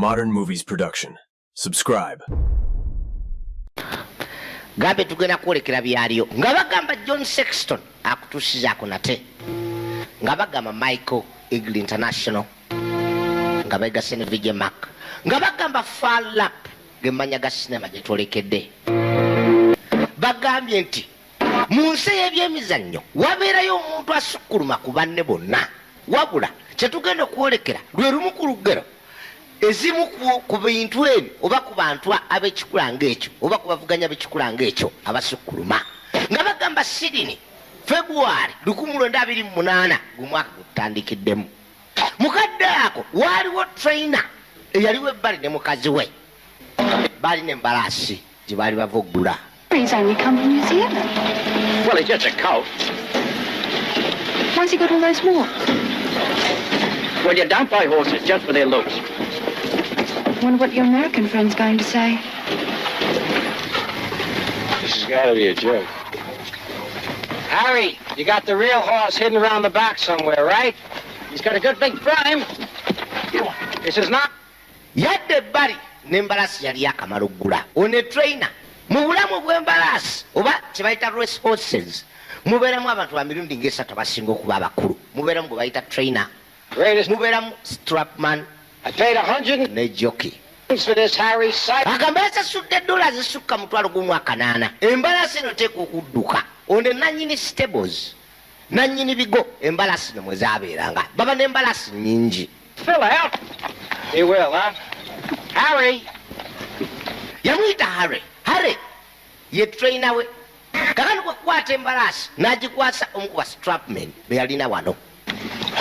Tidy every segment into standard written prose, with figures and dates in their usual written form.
Modern Movies production. Subscribe. Gabe tugenda kwolekera byaliyo nga bagamba John Sexton akutusizaako nate nga bagamba Michael Eagle International nga begase ne VJ Mark nga bagamba Farlap gemanya ga sinema gye twolekedde bagambye nti mu nsi y'ebyemizannyo wabeerayo omuntu asukkuluma ku banne bonna wabula kye tugenda kwolekera lwe lumu ku lugero ezimu ku bintu ebyo oba ku bantu ab'ekikula ng'ekyo oba ku bavuganya b'ekikula ng'ekyo abasukkuluma nga bagamba Sydney February 1928 gumwaka gutandikiddemu mukadde ako waaliwo trainer eyaliwo ebbali ne mukazi we balina embalaasi gye baali bava oggula. He's only come from New Zealand. Well, he's just a colt. Why's he got all those walks? Well, you don't buy horses just for their looks. Wonder what your American friend's going to say. This has got to be a joke. Harry, you got the real horse hidden around the back somewhere, right? He's got a good big frame. This is not... Yadde ebbali n'embalaasi yali yakamala oggula ono trainer mu bulamu bw'embalaasi oba kye bayita race horses mubeeramu abantu ba mirundi ng'esatu abasinga okuba abakulu mubeeramu gwe bayita trainer mubeeramu strapman I paid 100 ne jockey for this Harry sight. agamba yasasudde dola zisukka $8,000 embalaasi eno teeka okudduka ono nannyini stables nannyini bigo embalaasi ne mwe zaabeeranga baba n'embalaasi nnyingi. Fill out. He will, huh? Harry! Yamuyita Harry ye trainer we kakano kwekwata embalaasi n'agikwasa omu ku bastrapmen be yalina wano.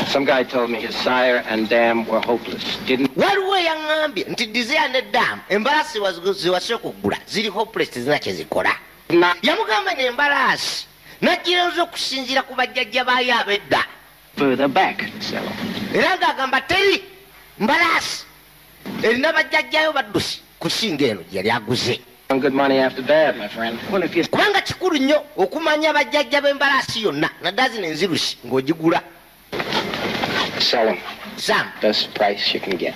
Some guy told me his sire and dam were hopeless. Waliwo yaŋŋambye nti Desire ne Dam embalaasi ziwasooka oggula ziri hopeless tezina kye zikola. Yamugamba n'embalaasi n'agirowooza okusinziira ku bajjajja baayo ab'edda. Further back, Sella. Era ng'agamba teri mbalaasi erina bajjajjayo baddusi kusinga eno gye yali aguze. Good money after bad, my friend. Well, if you... kubanga kikulu nnyo okumanya bajjajja b'embalaasi yonna naddala zino enzirusi ng'ogigula. Sell him. Sam. Best price you can get.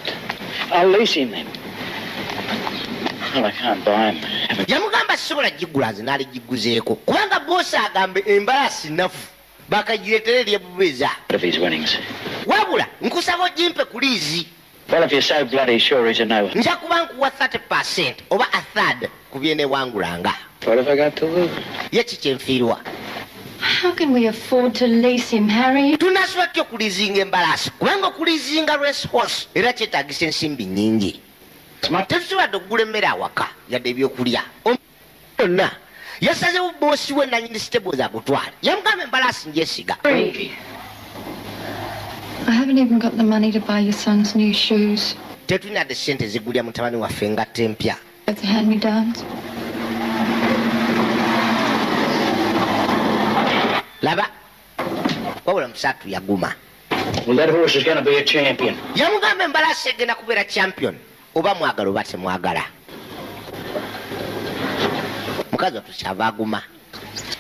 I'll lease him then. Well, I can't buy him. Yamugamba sisobola gigula nze n'aligiguzeeko kubanga boosi agambe embalaasi nafu bakagireetera eri ebubeeza. What if he's winnings? Wabula nkusaba ogimpe ku liizi. Well, if you're so bloody sure he's a no. Nja kuba nkuwa 30% oba a third ku byeneewangulanga. What have I got to lose? Ye kikyenfiirwa. How can we afford to lease him, Harry? Tunasobola ki okuliizinga embalaasi kubanga okuliizinga race horse era kyetaagisa ensimbi nnyingi. Tetusobodde okugula emmere awaka yadde ebyokulya. Yonna yasazewo boosi we nannyini stables agutwala yamugamba embalaasi njeesiga. I haven't even got the money to buy your son's new shoes. Tetulina de ssente zigulya mutabani waffe engatta empya. Both the hand-me-downs. Laba wabula musatu yaguma. Well, that horse is going to be a champion. Yamugamba embalaasi egenda kubeera champion oba mwagala oba temwagala. Mukazi wattu kyava aguma.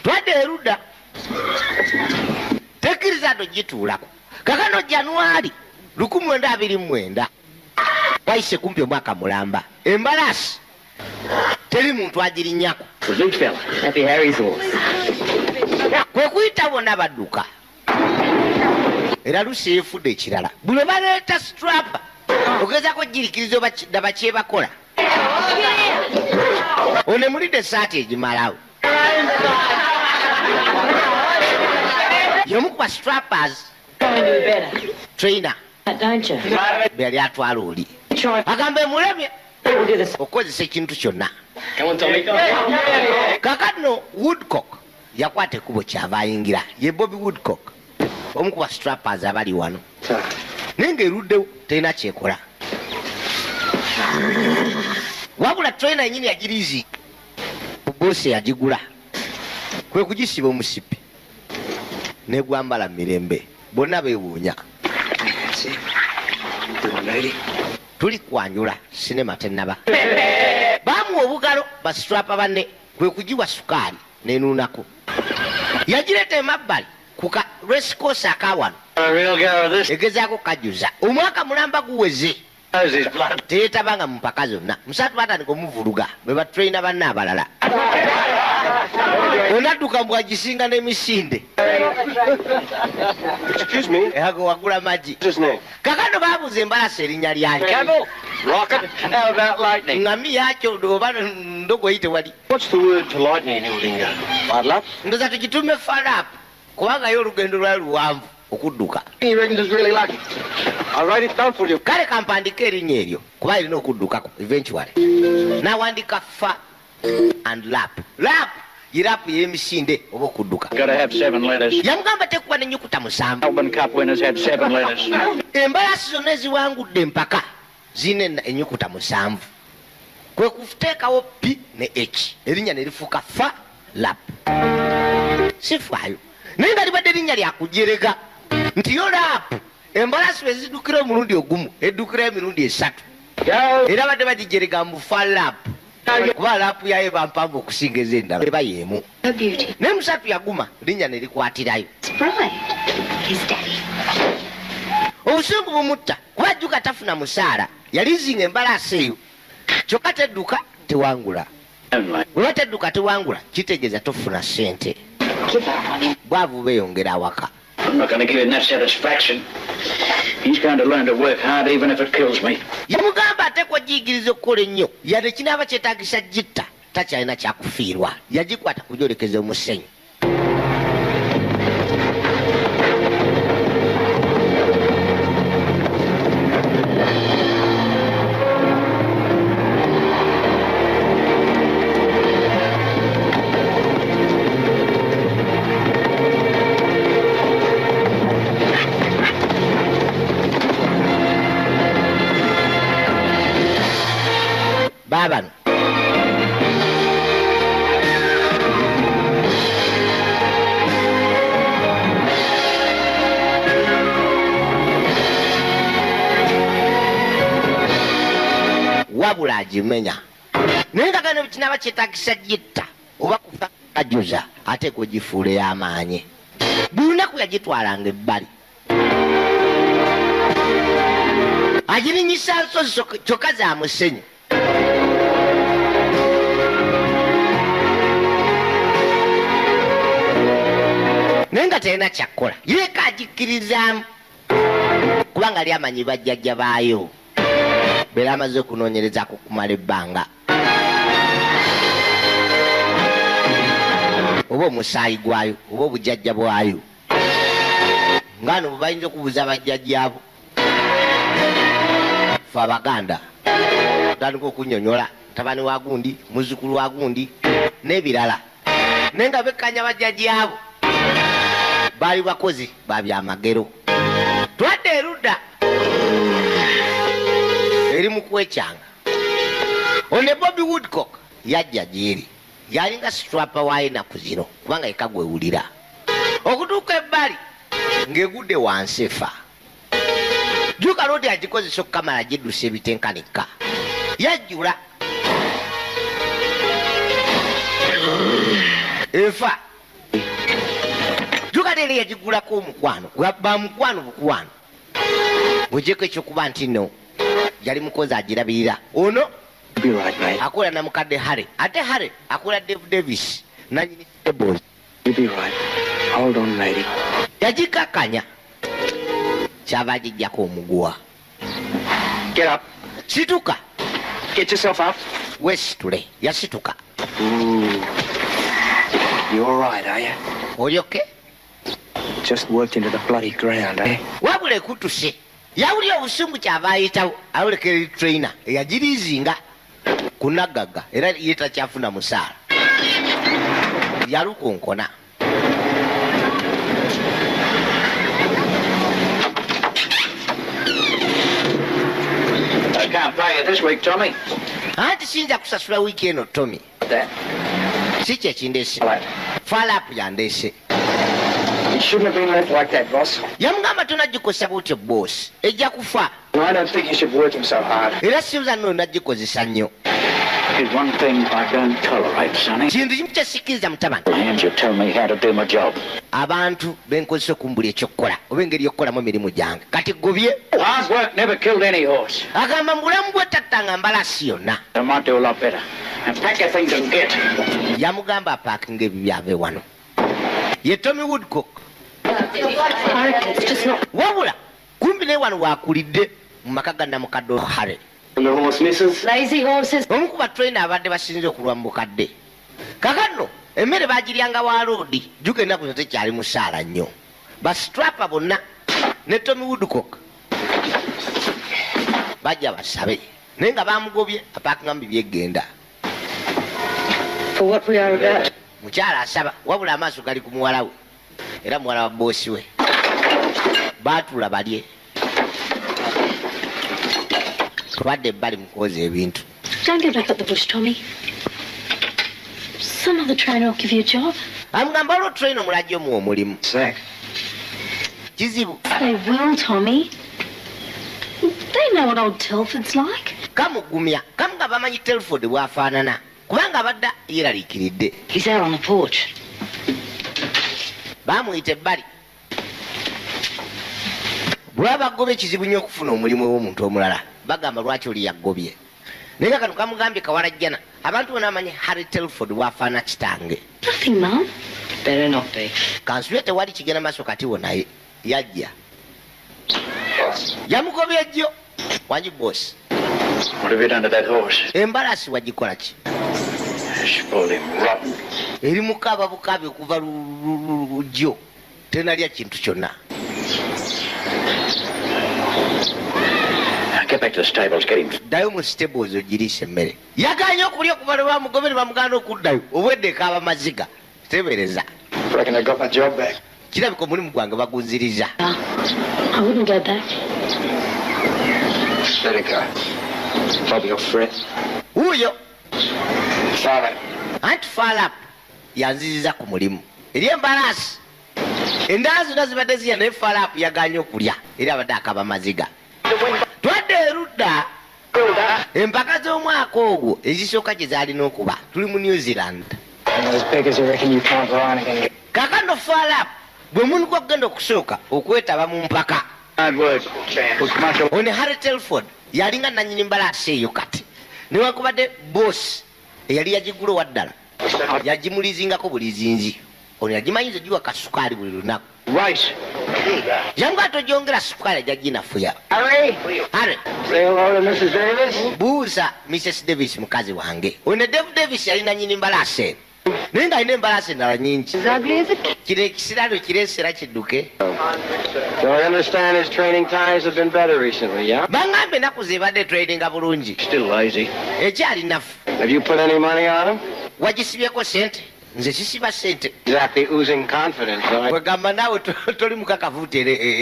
Twadde erudda tekkiriza ndo gituulako. Kakano Januari 1929 wayise kumpi omwaka mulamba embalaasi teri muntu agirinnyako. Big fella. Happy Harry's horse. Kwe kuyita bonna badduka era lusi yeefudde ekirala buli baleeta strap ogezaako jirikiriza oba daba kyebakola one mulidde esaati egimalawo y'omu ku bastrappers trainer be yali atwala oli agamba emulebye okozesa ekintu kyonna. Kakano Woodcock yakwata ekkubo kyava ayingira ye Bobby Woodcock omu ku bastrappers abali wano naye ng'eruddewo terina kyekola wabula trainer yennyini yagiriizi boosi yagigula kwe kugisiba omusipi negwambala mirembe bonna beewuunya. Tuli kwanjula sinema tennaba baamuwa obugalo bastrapa banne kwe kugiwa sukaali nenuunako yagireeta emabbali ku ka race course akawano egezaako kajuza omwaka mulamba guweze How's his blood? teyetabanga mu mpaka zonna musatu batandika omuvuluga bwe batraina banna abalala onadduka mbwagisinga n'emisinde Excuse me. ehago wagula magi What's his name? kakano babuuza embalasi erinnya lyayo Camel? Rocket? How about lightning? ngami yakyo oba ndogoyi tewali What's the word for lightning in Ulinga? Bad ndoza tukitume falapu kubanga yo olugendo lwali luwanvu okudduka He reckons it's really lucky. I'll write it down for you. kale kampandika erinnya eryo kuba erina okuddukako eventually nawandika fa and lap yirapu y'emisinde oba okudduka Gotta have 7 letters. yamugamba tekuba nenyukuta musanvu Melbourne Cup winners had 7 letters. embalasi zonna eziwangudde empaka zirina enyukuta musanvu kwe kuteekawo p ne h erinnya ne lifuuka fa lap sifaayo naye nga libadde erinnya lyakujereka nti yo laapu embalasi bwe ziddukira omulundi ogumu eddukira emirundi 3 era badde bagijereka mu fa laapu kuba laapu yayo bampanvu okusinga ez'endala eba yeemu Her beauty. naye musatu yaguma linnya ne likwatirayo His bride. His daddy. obusungu bumutta kuba ajjuka tafuna musaala yalizinga embalasi eyo kyokka tedduka tewangula Only. bweba tedduka tewangula kitegeeza tofuna ssente bwavu beeyongera awaka I'm not going to give him that satisfaction. He's going to learn to work hard even if it kills me. yamugamba ateekwa giyigiriza okukola ennyo yadde kinaaba kyetaagisa gitta takyalina kyakufiirwa yagikwata kugyolekeza omusenyu baabano wabula agimenya naye nga gano kinaaba kyetaagisa gitta oba kufa kajuza ate kugifuula ey'amaanyi buli lunaku yagitwalanga ebbali agirinyisa nsozi kyokka za musenyu naye nga terina kyakkola yeeka agikkirizaamu kubanga ali amanyi bajjajja baayo beera amaze okunoonyerezaako kumala ebbanga oba omusaayi gwayo oba obujjajja bwayo ngaano bwe bayinza okubuuza bajjajjaabo fe abaganda tutandika okunyonyola tabani wa gundi muzukulu wa gundi n'ebirala naye nga bekkanya bajjajjaabo baali bakozi babyamagero twadde erudda eri mu kwekyanga one Bobby Woodcock yajja gyeri yalinga strapa waayo enaku zino kubanga yeka gwewulira okutuuka ebbali ng'egudde wansi efa juka lodi agikozesa okukamala giddusa ebitenkanika yajjula efa juka teri yagigulako omukwano bamukwano bukwano bwegyeko ekyokuba nti no yali mukozi agirabirira ono Be right, mate. akola na mukadde hare ate hare akola Dave Davis nanyini Stables You be right. Hold on, lady. yagikakanya kyava agijjako omuguwa Get up. situka Get yourself up. wesitule yasituka Ooh. You all right, are you? olyoke Just worked into the bloody ground, eh? wabula ekutuse yawulira obusungu kyava ayitawo awulekera eri trainer eyagirizinga ku naggaga era ye takyafuna musaala yalukonkona I can't pay you this week, Tommy. anti siyinza kusasula wiiki eno Tommy That. si kyekindeese Right. falapu yandeese It shouldn't have been left like that, boss. yamugamba tonagikosa butyo boosi ejja kufa I don't think you should work him so hard. era sibuza nno nagikozesa nnyo There's one thing I don't tolerate, Sonny. kintu kimu kyesikiriza mutabani And you tell me how to do my job. abantu benkozesa okumbula ekyokukola oba engeri yokukolamu emirimu gyange kati gobye Hard work never killed any horse. agamba mu bulamu bwe tattanga mbalasi yonna I might do a lot better. And pack your things and get. yamugamba apaakinga ebyo byave wano ye Tommy Woodcock It's just not. wabula kumbi naye wano waakulidde mu maka ga namukadde Hare And the horse misses? Lazy horses. omu ku batraina abadde basinze okulwa mu bukadde kakano emmere bagiryanga wa loodi juga ennaku zo tekyali musaala nnyo bastrapa bonna ne Tommy Woodcock bajja basabe naye nga bamugobye apaakinga mu bibyegenda For what we are about. mukyala asaba wabula amaaso gali ku muwala we era muwala wa boosi we baatula balye twadde ebbali mu kwoza ebintu Don't get back up the bush, Tommy. Some other trainer will give you a job. amugamba olwo train omulajja omuwa omulimu Sack. kizibu They will, Tommy. They know what old Telford's like. kamugumya kamuga bamanyi Telford bwafaanana kubanga abadde yeeraliikiridde He's out on the porch. baamuyita ebbali bw'abagobe kizibu nnyo okufuna omulimu ew'omuntu omulala bagamba lwaki oli yaggobye naye nga kano kamugambye kawalajjana abantu bona bamanyi Harry Telford bwafaana kitange Nothing, Mum. Better not be. kansule tewali kigenda maaso katiwo naye yajja yamugobye jjo wangi bosi What have you done to that horse? embalasi wagikola ki Spoiled him rotten. eri mukaaba bukaabi okuva jjo tenalya kintu kyonna Get back to the stables, get him. ddayo mu stables ogiriisa emmere yaganye okulya okuva lwe bamugobe ne bamugaana okuddayo obwedde ekaaba maziga tebereza Reckon I got my job back. kirabika omulimu gwange bagunziriza I wouldn't go back. Let it go. Bobby will fret. wuuyo Father. anti falap yanziriza ku mulimu eri embalaasi endala zonna zibadde zirya naye falap yaganye okulya era abadde akaba maziga twadde erudda empaka z'omwaka ogwo ezisooka gye zaalina okuba tuli mu New Zealand Those beggars who reckon you can't go on again. kakano falap bwe muntu gwagenda okusooka okwetaba mu mpaka Hard work. Was much of one Harry Telford yalinga nanyini mbalaasi eyo kati newankubadde bosi eyali yagigula waddala yagimulizingako buli zinzi ono yagimanyiza giwa kasukaali buli lunaku right. jangu atogyongera sukaali ajaginafuya Harry! Harry Say hello to Mrs. Davis. buuza Mrs. Davis mukazi wange ono Dave Davis yalina nyini mbalaasi eno naye ng'alina embalaasi endala nyingi As ugly as a kid. kino ekisirano kireesera kidduke So I understand his training times have been better recently, yeah? baŋŋambe ennaku zebadde tradinga bulungi Still lazy. ekyali nafu Have you put any money on him? wagisibyeko sente nze sisiba sente Exactly oozing confidence, huh? wegamba naawe toli mukakafu nti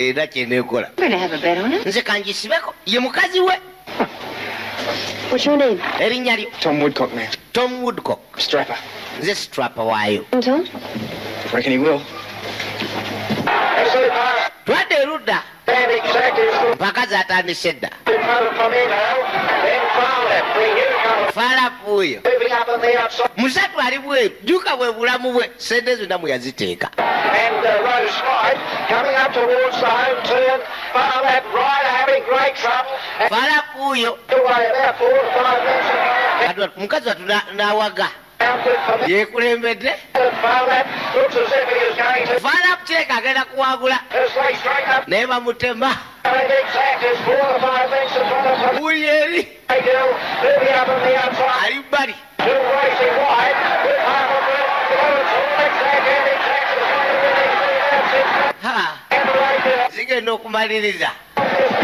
era kyeneekola I'm going to have a bet on it. nze kangisibeko ye mukazi we What's your name? erinnya lyo Tom Woodcock, man. Tom Woodcock Strapper. nze strapa waayo Tom? Reckon he will. twadde erudda mpaka zatandise dda faalapu oyo musatu ali bweru juka bwe bulamu bwe sente zonna mwe yaziteeka And Rose Slide coming up towards the home turn. Far left rider having great trouble. And faalapu oyo away about 4 to 5 minutes. kati mukazi watu n'awaga Counted for the yeekulembedde far left. Looks as if he is going to faalapu kireka agenda kuwangula slay straight up. naye bamutema And exact is 4 to 5 minutes in front of him. buli eri They do. Moving up on the outside. ali bbali Still racing wide. With half of it. Exact and exact is going to win. Ha, And the race zigenda okumaliriza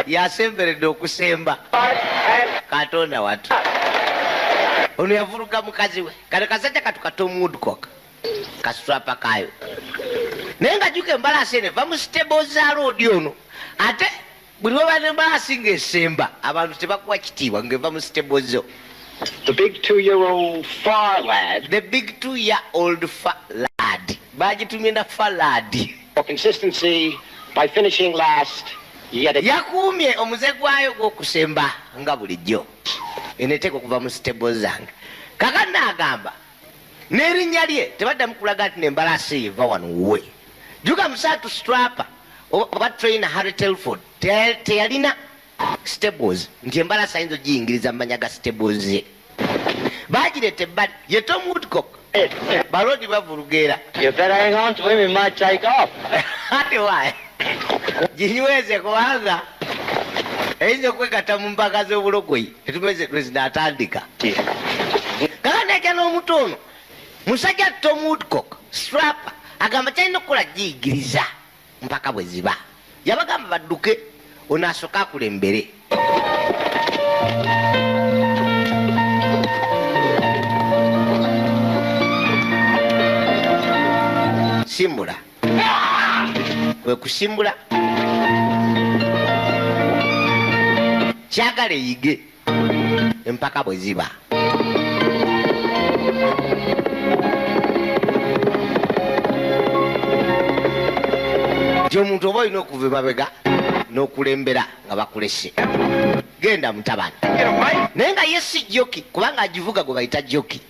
yasemberedde okusemba and katonda watu ono yavuluga mukazi we kale kasajja katuka Tom Woodcock kastrapa kayo naye nga juka embalaasi eno eva mu stable za loodi ono ate buli weba nembalaasi ng'esemba abantu tebakuwa kitiibwa ng'eva mu stable zo The big 2-year-old far lad. the big 2-year-old falad bagitumye na faladi For consistency, by finishing last, you get a... yakuumye omuze gwayo gw'okusemba nga bulijjo eneteeka okuva mu stable zange kakati n'agamba n'erinnya lye tebaddamu kulaga nti n'embalaasi eyo eva wano wuwe. Juga Musatu Strapper oba trainer Harry Telford teyalina stables nti embalaasi ayinza ogiyingiriza mu manya ga stables ye. Baagireta ebbali ye Tom Woodcock balodi bavulugeera. You better hang on to him, he might take off. Ate wayi ginyweze kubanga eyinza okwegatta mu mpaka z'obulogoyi tetumeze President atandika. Kakati ajja n'omuto ono musajja Tom Woodcock Strapper agamba kyalina okukola giyigiriza mpaka bwe ziba. Yabagamba badduke ono asooka akulembere. Simbula kwe kusimbula kyagala eyige empaka bwe ziba. Omuntu oba olina okuva emabega n'okulembera nga bakulese genda mutabani naye nga ye si joki kubanga agivuga gwe bayita joki.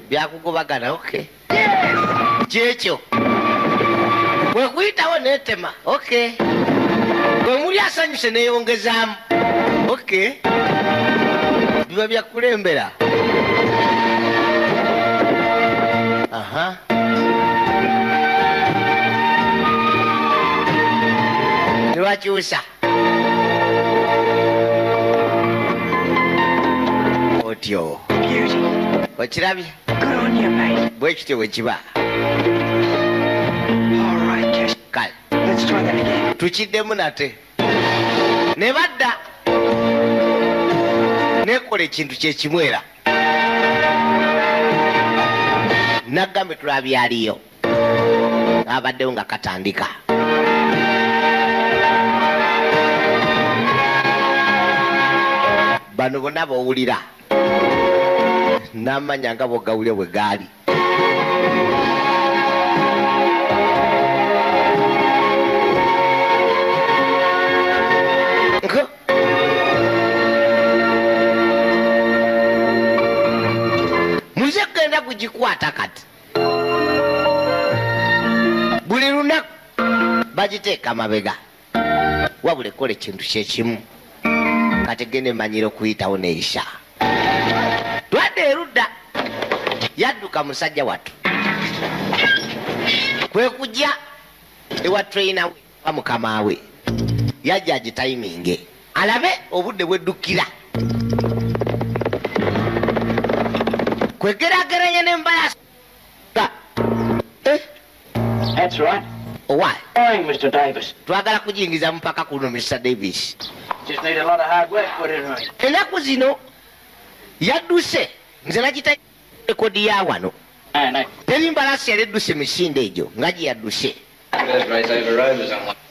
Byakugobagana okay kyekyo bwe kuyitawo neetema okay bwe muli asanyuse neeyongezaamu okay biba byakulembera. Aha tewakyusa otyo okirabye bwe kityo bwe kiba. Kale tukiddemu nate ne badda nekola ekintu kyekimwera naggambe tulabyaliyo abaddewo nga katandika. Bano bonna bowulira n'amanya nga bogawulire bwe gaali. Muze kugenda kugikwata kati buli lunaku bagiteeka mabega wabula ekola ekintu kyekimu kati gende manyira okuyitawo neeyisa. Twadde erudda yadduka musajja wattu kwe kujja ewa trainer we wa mukama we yajja agitayiminge alabe obudde bweddukira kwegerageranya n'embalaasi. That's right. Why? Morning, Mr. Davis. Twagala kujingiza mpaka kuno Mr. Davis. Just need a lot of hard work put in right. Ennaku zino yadduse nze nagita ekodi ya wano teri mbalaasi yali edduse misinde egyo nga gye yadduse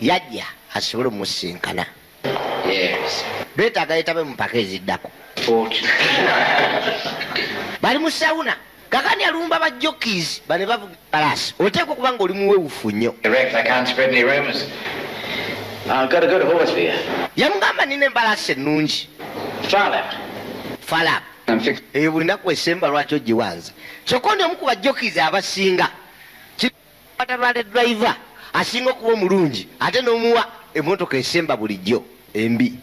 yajja asobole omusinkana beetaaga yetabe mu mpaka eziddako bali mu sawuna kakani alumba ba jockeys bane bavuga mbalaasi oteekwa okuba nga oli muweewufu nnyo. Yamugamba nina embalaasi ennungi Falap eyo buli naku esemba lwaki ogiwanza kyokka ndi omu ku bajockeys abasinga kibatalwale driver asinga okuba omulungi ate n'omuwa emmotoka esemba bulijjo embi.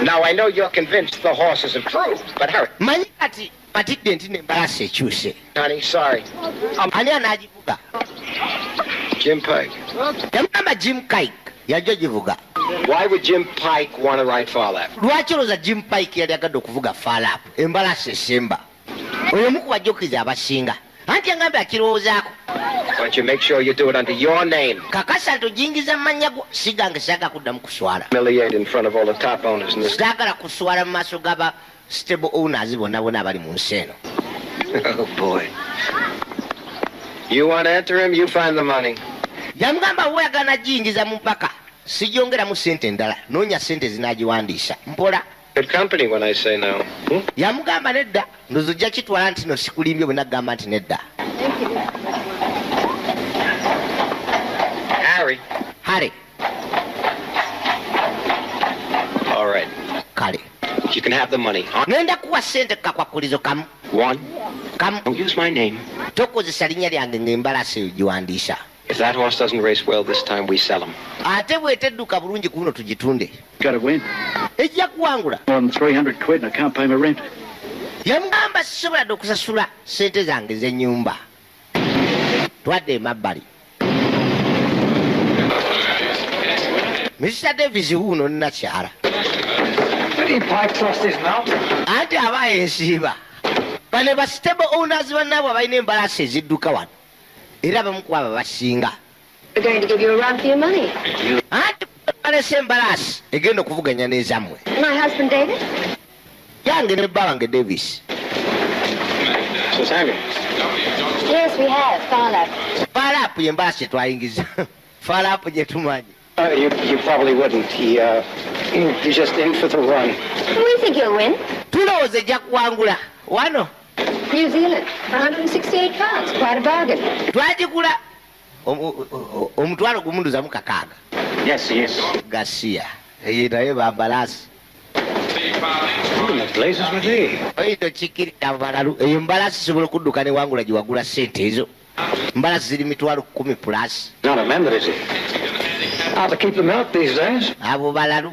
Now, I know you're convinced the horse is improved, but hurry. Manyi kati matidde nti n'embalaasi ekyuse. Honey, sorry. Ani anaagivuga? Jim Pike. Yamugamba Jim Pike yajja givuga. Why would Jim Pike want to ride Farlap? Lwaki olowooza Jim Pike yali agadde okuvuga Farlap embalaasi esemba oyo omu ku bajockeys abasinga anti yangambe akirowoozaako. Why don't you make sure you do it under your name? Kakasa nti ojingiza mu mannya go sigange saagala kuddamu kuswala. Humiliate in front of all the top owners in this. Saagala kuswala mu maaso g'aba stable owners bonna bonna abali mu nsi eno. Oh, boy. You want to enter him, you find the money. Yamugamba weeyagala nagiyingiza mu mpaka sigyongeramu ssente endala noonya ssente zinaagiwandiisa mpola. Good company when I say no. Yamugamba nedda ndozo ojja kitwala nti no sikulimbye bwe nagamba nti nedda. Harry. Harry. All right. Kale You can have the money. Nenda kuwa sente kakwakulizo kamu. One, Kamu. don't use my name. Tokozesa linnya lyange ng'embalasi eyo giwandiisa. If that horse doesn't race well this time, we sell him. Ate bw'etedduka bulungi kuno tugitunde. Got to win. Ejja kuwangula. More than 300 quid and I can't pay my rent. Yamugamba sisobola dde okusasula sente zange z'ennyumba. Twadde emabbali. Mr. Davis wuuno nnakyala. Did he pipe thrust his mouth? Anti aba ensiiba. Bano ba stable owners bannaabwe abalina embalaasi ezidduka wano. Era abamu ku abo basinga. We're going to give you a run for your money. Anti balese embalaasi egenda okuvuganya n'ezammwe. My husband, David? Yange ne bba wange Davis. So, Samuel, Yes, we have. Farlap. Faalapu ye embalaasi twayingiza. Faalapu gye tumanyi. you probably wouldn't. He's just in for the run. We think you'll win. Tulowooza ejja kuwangula. Wano. New Zealand, for 168 pounds. Quite a bargain. Twagigula omutwalo gumunduzamu kakaaga. Yes, yes. Garcia. Eyo naye bambalaasi. Blazes with thee. Oito kikirira abalalu. Eyo mbalaasi sobola okudduka ne wangula gye wagula sente ezo. Mbalaasi ziri mitwalo 10 plus. Not a member, is he? Hard to keep them out these days. Abo balalu.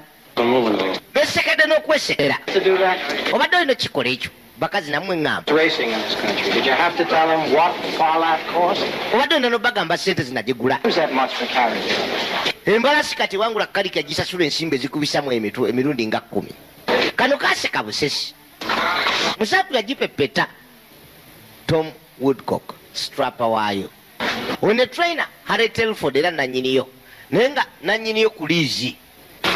Besekedde n'okwesekera. To do that, Obadde olina kikola ekyo. Bakazi nammwe ŋŋamba. racing in this country. Did you have to tell him what Farlap cost? Obadde olina n'obagamba sente zinagigula. Who's that much for carriage? Embalaasi kati wangula kaliki agisasula ensimbi ezikubisamu emirundi nga 10. Kano kaaseka busesi. Musatu yagipepeta. Tom Woodcock, strapper waayo. Ono trainer Harry Telford era nannyiniyo. Naye nga nannyiniyo ku liizi.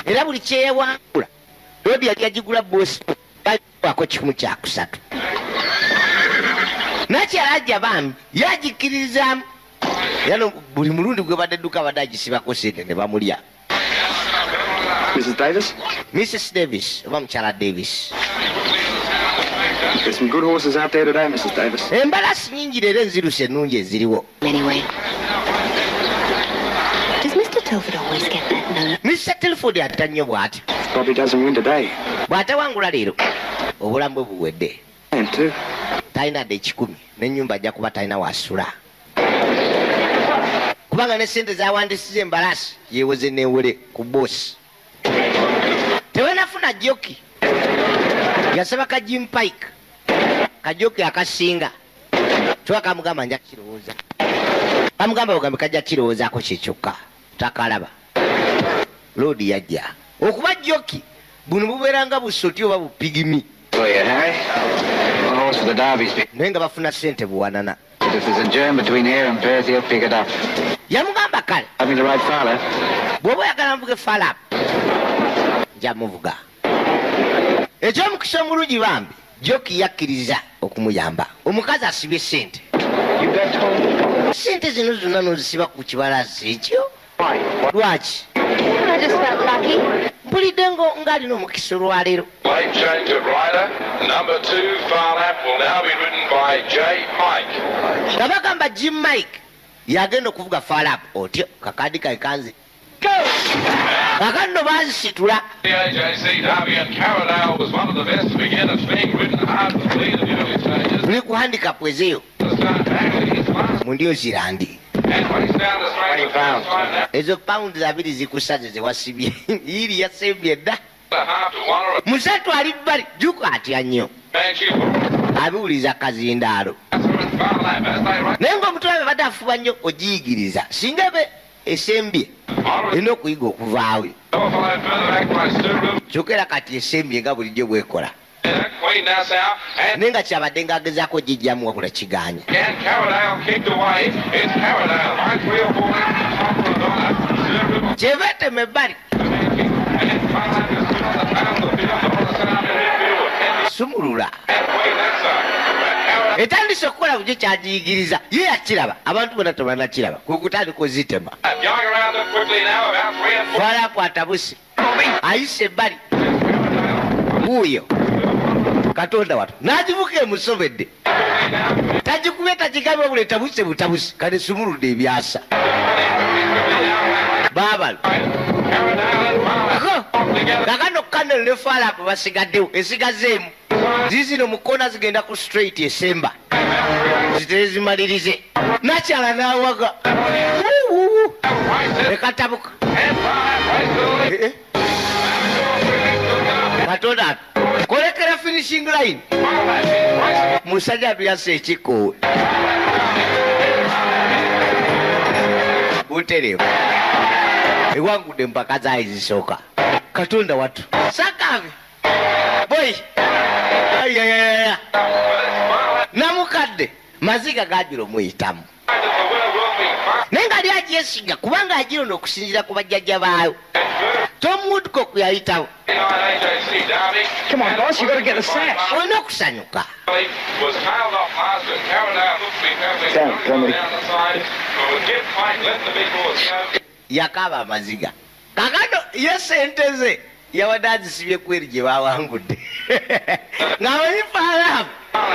Era buli kyeyewangula. Lodi yali yagigula bosi. Ako 1/3. Nakyala ajja bambi yagikkirizaamu. Yano buli mulundi gwe badde dduka badde agisibako sente ne bamulya. Mrs. Davis? Mrs. Davis, oba mukyala Davis. There's some good horses out there today, Mrs. Davis. Embalaasi nnyingi leero enziruse ennungi eziriwo. Anyway. Does Mr. Telford always get that note? Mr. Telford atta nnyo bw'ati. Probably doesn't win today. Bw'atawangula leero obulamu bwe buwedde. And too. Talina dde 10 n'ennyumba ajja kuba talina wasula. Kubanga ne sente z'awandisiza embalaasi yeeweze neewere ku boosi. Tewenafuna joki. Yasaba ka Jim Pike. Kajoki akasinga. Tuwa kamugamba nja kirowooza. Kamugamba ogambe kajja kirowoozaako kye kyokka. Takalaba. Lodi yajja. Okuba joki buno bubeeranga busoti oba bupigimi. Oh, yeah, Harry? The horse for the Derby's been. Naye nga bafuna sente buwanana. If there's a germ between here and Perth, he'll pick it up. Yamugamba kale. Having the right Farlap. Bw'oba oyagala nvuge Farlap. Nja muvuga. Ekyomukisa omulungi bambi joki yakkiriza okumuyamba. Omukazi asibye sente. You got told? Sente zino zonna n'ozisiba ku kibalaasi ekyo. Why? Lwaki? I just felt lucky. Mpulidde ng'alina omukisa olwaleero. Late change of rider. Number 2, Farlap, will now be ridden by J. Mike. Nga bagamba Jim Mike yagenda okuvuga Farlap otyo kakadi kae kanze. Kakano baazisitula. The AJC Derby at Carradale was one of the best beginners, being ridden hard to lead in the early stages. Tuli ku handicap ezeeyo To start battling his last, mu ndio zirandi. and when he's down the straight, 20 pounds. Ezo paundi abiri zikusaze ze wasibye. Yiri yasembye dda. half to one or a Musatu ali bbali juko atya nnyo. man Abiwuliza kazindaalo. and Farlap as they run. Naye ng'omutulabe badde afuba nnyo ogiyigiriza. Singa ebe esembye erina okuyiga okuvaawe. Followed further back by Suru, Kyokka era kati esembye nga bulijjo bwekola. Queen Nassau, and Naye nga kyabadde ng'agezaako ogijjamu wabula kiganya. Carradale kicked away. It's Carradale. 1 3 or 4 top of the dollar. Kyeva etema ebbali. And Farlap is still on the pound of the field. On the center midfield. Sumulula. And Queen Nassau. Etandise okukola bujjo kyagiyigiriza. Ye yakiraba. Abantu bonna tebannakiraba. Kwe kutandika ozitema. Going around them quickly now, about 3 and 4. Farlap atabuse. Ayise ebbali. Wuuyo. Katonda watu. N'agivuka emusobedde. Tagikubye tagigambye wabula etabuse butabuse. Kale sumuludde ebyasa. Baabalo. kakano Colonel ne Falap basigaddewo esigazeemu zizino mu kkoona zigenda ku straight esemba zitezimalirize nakyala n'awaga ekatabuka katonda kolekera finishing line musajja tuyasa ekikoowe butereevu ewangudde mpaka zaayi zisooka katonda watu sakave boy ayayaya namukadde maziga gajula omuyitamu naye nga ali agyesiga kubanga agirona okusinziira ku bajjajja baayo Tom Woodcock yayitawo Come on, boss, you gotta get the sash. olina okusanyuka Was piled up last and carried out looked to be perfect. Down the side, but with Gibb Pike letting the big horse go. yakaaba amaziga kakano ye sente ze yabadde azisibye kweri gye bawangudde ng'amanyi Falap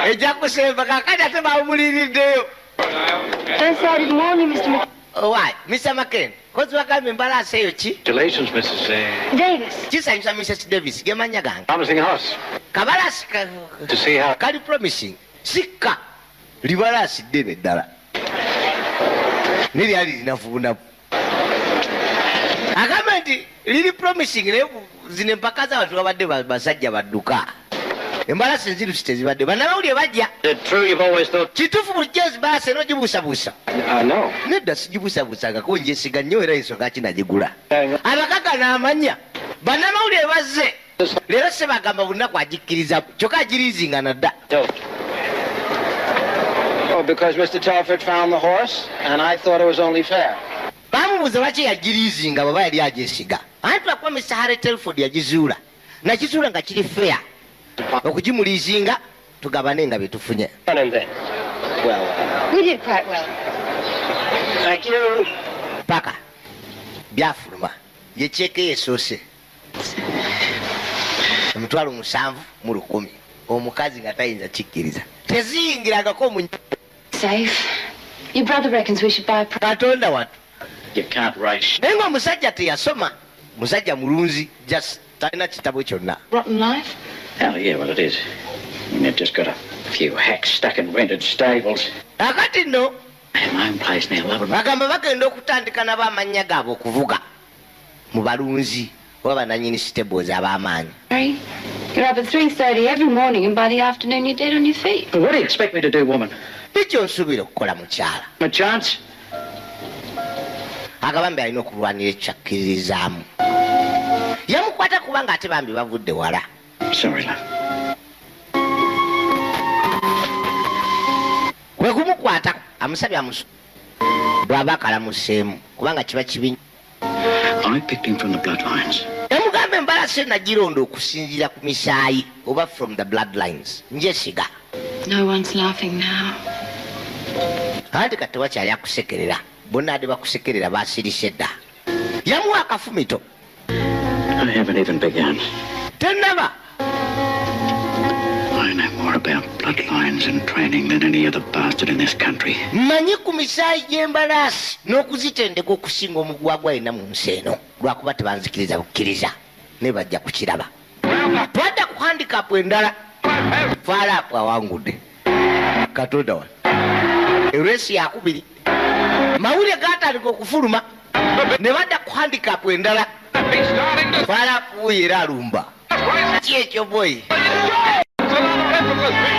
ejja kusemba kakati ate bawumuliriddeyo. Don't say I didn't warn you, Mr. Why, Mr. McCain? Kozi wagambe mbalaasa eyo ki? Congratulations, Mrs. Davis. Kisanyusa Mrs. Davis gemanya gange. Promising horse. Kabalaasi To see how. kali promising sikka libalaasi ddene ddala neryali linavuunamu agamba nti liri promising naye zino empaka z'abantu babadde basajja badduka embalaasi enzirusi tezibadde bannamawulire bajja True, you've always thought. kituufu bulijjo ezibalaasi enogibuusabuusa No. nedda sigibuusabuusangako njesiga nnyo era ensonga kinagigula abakaga n'amanya bannamawulire bazze leero se bagamba bunaku agikkiriza kyokka agiriizinga nadda. Don't. Oh, because Mr. Telford found the horse, and I thought it was only fair. bamubuuza lwaki yagiriizinga bwaba yali agyesiga anti lwakuba Mr. Harry Telford yagizuula nakizuula nga kiri fair okugimuliizinga tugabane nga byetufunye. And then. Well, We did quite well. thank you. paka byafuluma yekyeke yesoose emitwalo 7,100 omukazi nga tayinza kikkiriza teziyingirangako mu Safe. Your brother reckons we should buy a katonda watu You can't race. naye ng'omusajja teyasoma musajja mulunzi just talina kitabo kyonna. rotten life. Oh, yeah, well, it is. And they've just got a few hacks stuck in rented stables. akati nno I have my own place now, love. bagamba bagenda okutandika nabo amannya gaabwe okuvuga mu balunzi oba bananyini stables ab'amaanyi. Harry, you're up at 3:30 every morning, and by the afternoon you're dead on your feet. But what do you expect me to do, woman? Ekyo nsuubira okukola mukyala A chance? agabambi alina okulwanira ekyakkirizaamu yamukwata kubanga ate bambi bavudde wala. Sorry, love. kwe kumukwata amusabye amusu bw'aba akalamuseemu kubanga kiba kibi. I picked him from the bloodlines. emugamba embalasi enagironda okusinziira ku misaayi oba from the bloodlines njesiga No one's laughing now. anti kati tewakyali akusekerera bonna ade bakusekerera basirise dda. yamuwa akafumito I haven't even begun. tennaba. I know more about bloodlines and training than any other bastard in this country. mmanyi ku misaayi gy'embalaasi n'okuzitendeka okusinga omuguwa gwalina mu nsi eno lwakuba tebanzikiriza bukkiriza ne bajja kukiraba. twadda ku handikapu endala Falap awangudde katonda wa eresi yakubiri mawulire gatandika okufuluma ne badda ku handikapu endala Falap wuyo era alumba ki ekyo boyi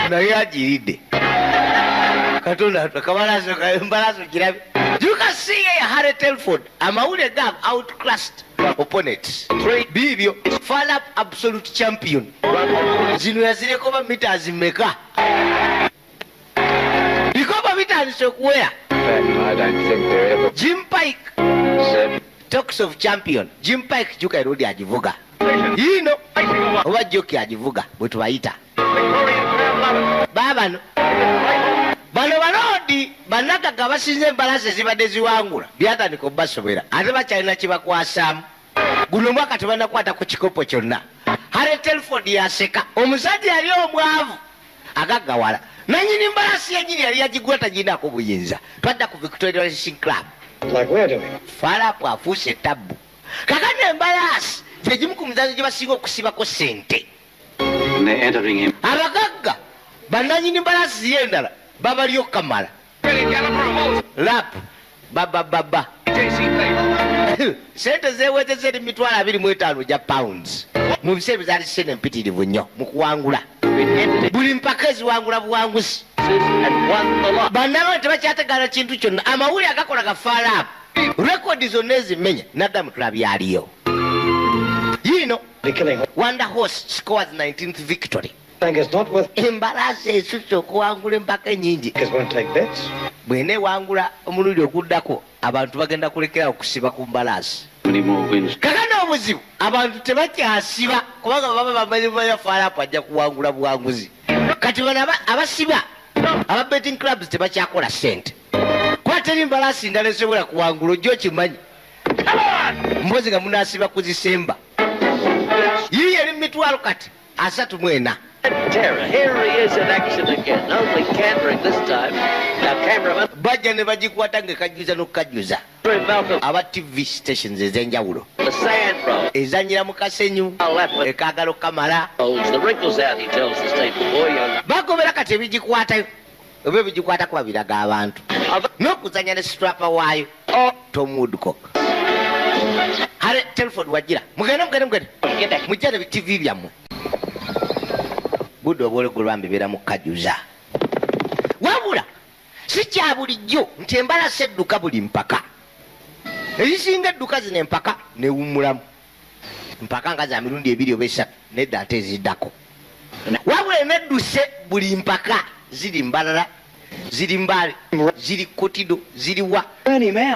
naye agiridde katonda embalaso kirabe. You can see Harry Telford amawulire gago outclassed opponents biibyo. Falap absolute champion zino yazireko ba meters meka ikoba bitandise okuwera. I don't think they're ever Jim Pike talks of champion. Jim Pike juka erodi agivuga yino oba joki agivuga bwe tubayita baabano bano baloodi bannagaga basinze embalasi ezibadde ziwangula byatandika obasobera ate bakyalina kibakwasaamu. guno omwaka tebanakwata ku kikopo kyonna. Harry Telford yaseka omusajja yali omwavu agaggawala nanyini mbalasi yenyini yali yagigula tagirinako buyinza. twadda ku Victoria Racing Club. Like we're doing. Falap afuuse tabbu kakano embalaasi gyegimu ku mizanyo gye basinga okusibako sente. And they're entering him. Abagagga bannanyini mbalaasi y'endala babalyo kamala lap babababa sente zeeweze eri 25,000 gya pounds mu biseera byali sente empitirivu nnyo mu kuwangula. Buli mpaka eziwangula buwanguzi. Bannabwe tebakyategaana kintu kyonna. Amawulire agakola gafaalapo rekodi zonna ezimenya naddamu tulabyaliyo. Yino Wonder Horse scores 19th victory. Embalaasi esuse okuwangula empaka ennyingi. Bw'eneewangula omulundi oguddako abantu bagenda kulekera okusiba ku mbalaasi. Kakana obuzibu abantu tebakyasiba kubanga baba bamanyi bayafaalapo ajja kuwangula buwanguzi. Kati bano abasiba aba betting clubs tebakyakola sente. Kuba teri mbalaasi ndala esobola kuwangula ojja okimanyi. Mpozi nga munaasiba ku Zisemba. Yiye eri 30,000 Terror, here he is in action again. Only cantering this time. Now, cameraman. Bajja ne bagikwata ng'ekajjuza n'okukajjuza. Aba TV stations ez'enjawulo. The sand roll. Ezanyira mu kasenyu. Ekaagala okamala. The wrinkles out, he tells the state boy. Bagobera kati ebigikwatayo. Oba ebigikwata kuba biraga abantu. N'okuzanya ne strapper waayo. Tom Woodcock. Hale Telford wagira. Mugende. Mujja ne TV byammwe. Budde obwolego lwambi beera mu kkajuza. Wabula si kya bulijjo nti embalaasi edduka buli mpaka. Ezisinga edduka zino empaka newummulamu. Mpaka nga za mirundi 2 oba 3 nedda ate eziddako. Wabula enedduse buli mpaka ziri Mbalala, ziri Mbale, ziri Kotido, ziri wa.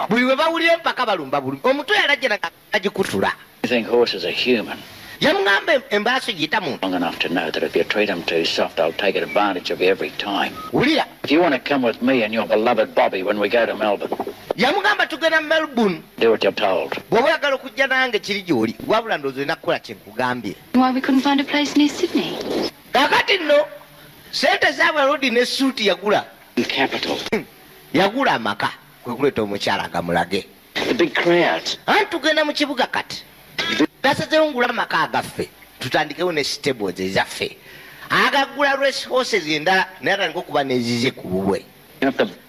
Buli we bawulira empaka balumba buli. Omutwe yalajja n'agikutula. You think horses are human? Yamugamba embalaasi giyita muntu. Long enough to know that if you treat them too soft, they'll take advantage of you every time. Wulira. If you want to come with me and your beloved Bobby when we go to Melbourne, yamugamba tugenda Melbourne. Do what you're told. Bw'oba oyagala okujja nange kiri gy'oli wabula ndowooza olina kukola kye nkugambye. Why we couldn't find a place near Sydney? Kakati nno sente zaabwe Rodi ne suuti yagula. Capital. Yagula amaka kwe kuleeta omukyala agamulage. The big crowds. Anti tugenda mu kibuga kati. Tasazeewo ngula amaka agaffe tutandikewo ne stables ezaffe. Agagula race horses endala naye atandika okuba n'ezize ku bubwe.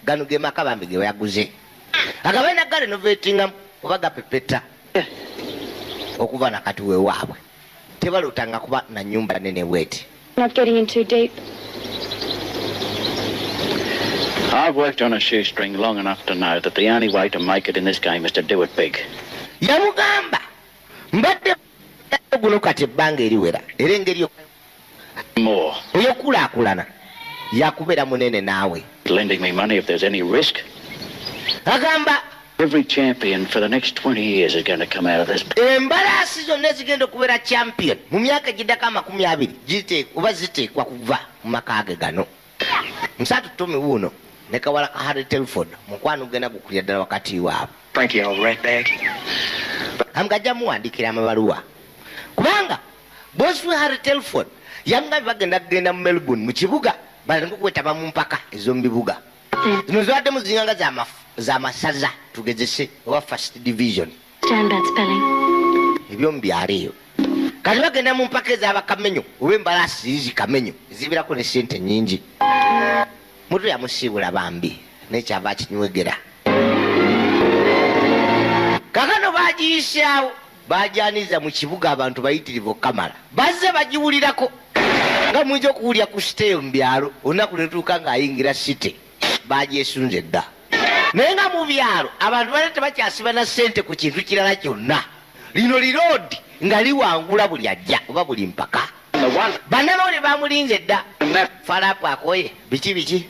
Gano ge maka bambi ge bayaguze. Agabaina ga renovatingamu oba gapepeta. Okuva nakati weewaabwe. Tebalutanga kuba na nnyumba nene bweti. Not getting in too deep. I've worked on a shoestring long enough to know that the only way to make it in this game is to do it big. Yamugamba mbadde guno kati ebbanga eriwera era engeri more eyokulaakulana yakubeera munene naawe. Lending me money if there's any risk. Agamba every champion for the next 20 years is going to come out of this. Embalaasi zonna ezigenda okubeera champion mu myaka egiddako 20 oba ziteekwa kuva mu maka ge gano. Nsatu Tommy wuuno ne kawala ka Harry Telford mukwano gena gukulya ddala wakati waabwe. Frankie, old ratbag. Amgajja muwandiikira amabaluwa kubanga bosi we Harry Telford yamugambye bagenda mu Melbourne mu kibuga balanga okwetaba mu mpaka ez'omu bibuga. Zino zibaddemu zinganga z'amasaza tugezese oba first division. Stand that spelling. Ebyomu byalo eyo. Kati bagenda mu mpaka ez'abakamenyo oba embalaasi zikamenyo ezibirako ne ssente nnyingi. Mutu yamusiibula bambi nekyava kinywegera. Kakano bagiyisaawo bajaniza mu kibuga abantu bayitirivu kamala. Bazze bagiwulirako nga muyinza okuwulira ku siteyo mu byalo olunaku netuuka ng'ayingira site bagyesunze dda. Naye nga mu byalo abantu bana tebakyasiba na ssente ku kintu kirala kyonna. Lino liroodi nga liwangula buli ajja oba buli mpaka. Bannamawulire bamulinze dda. Falapu akoye biki.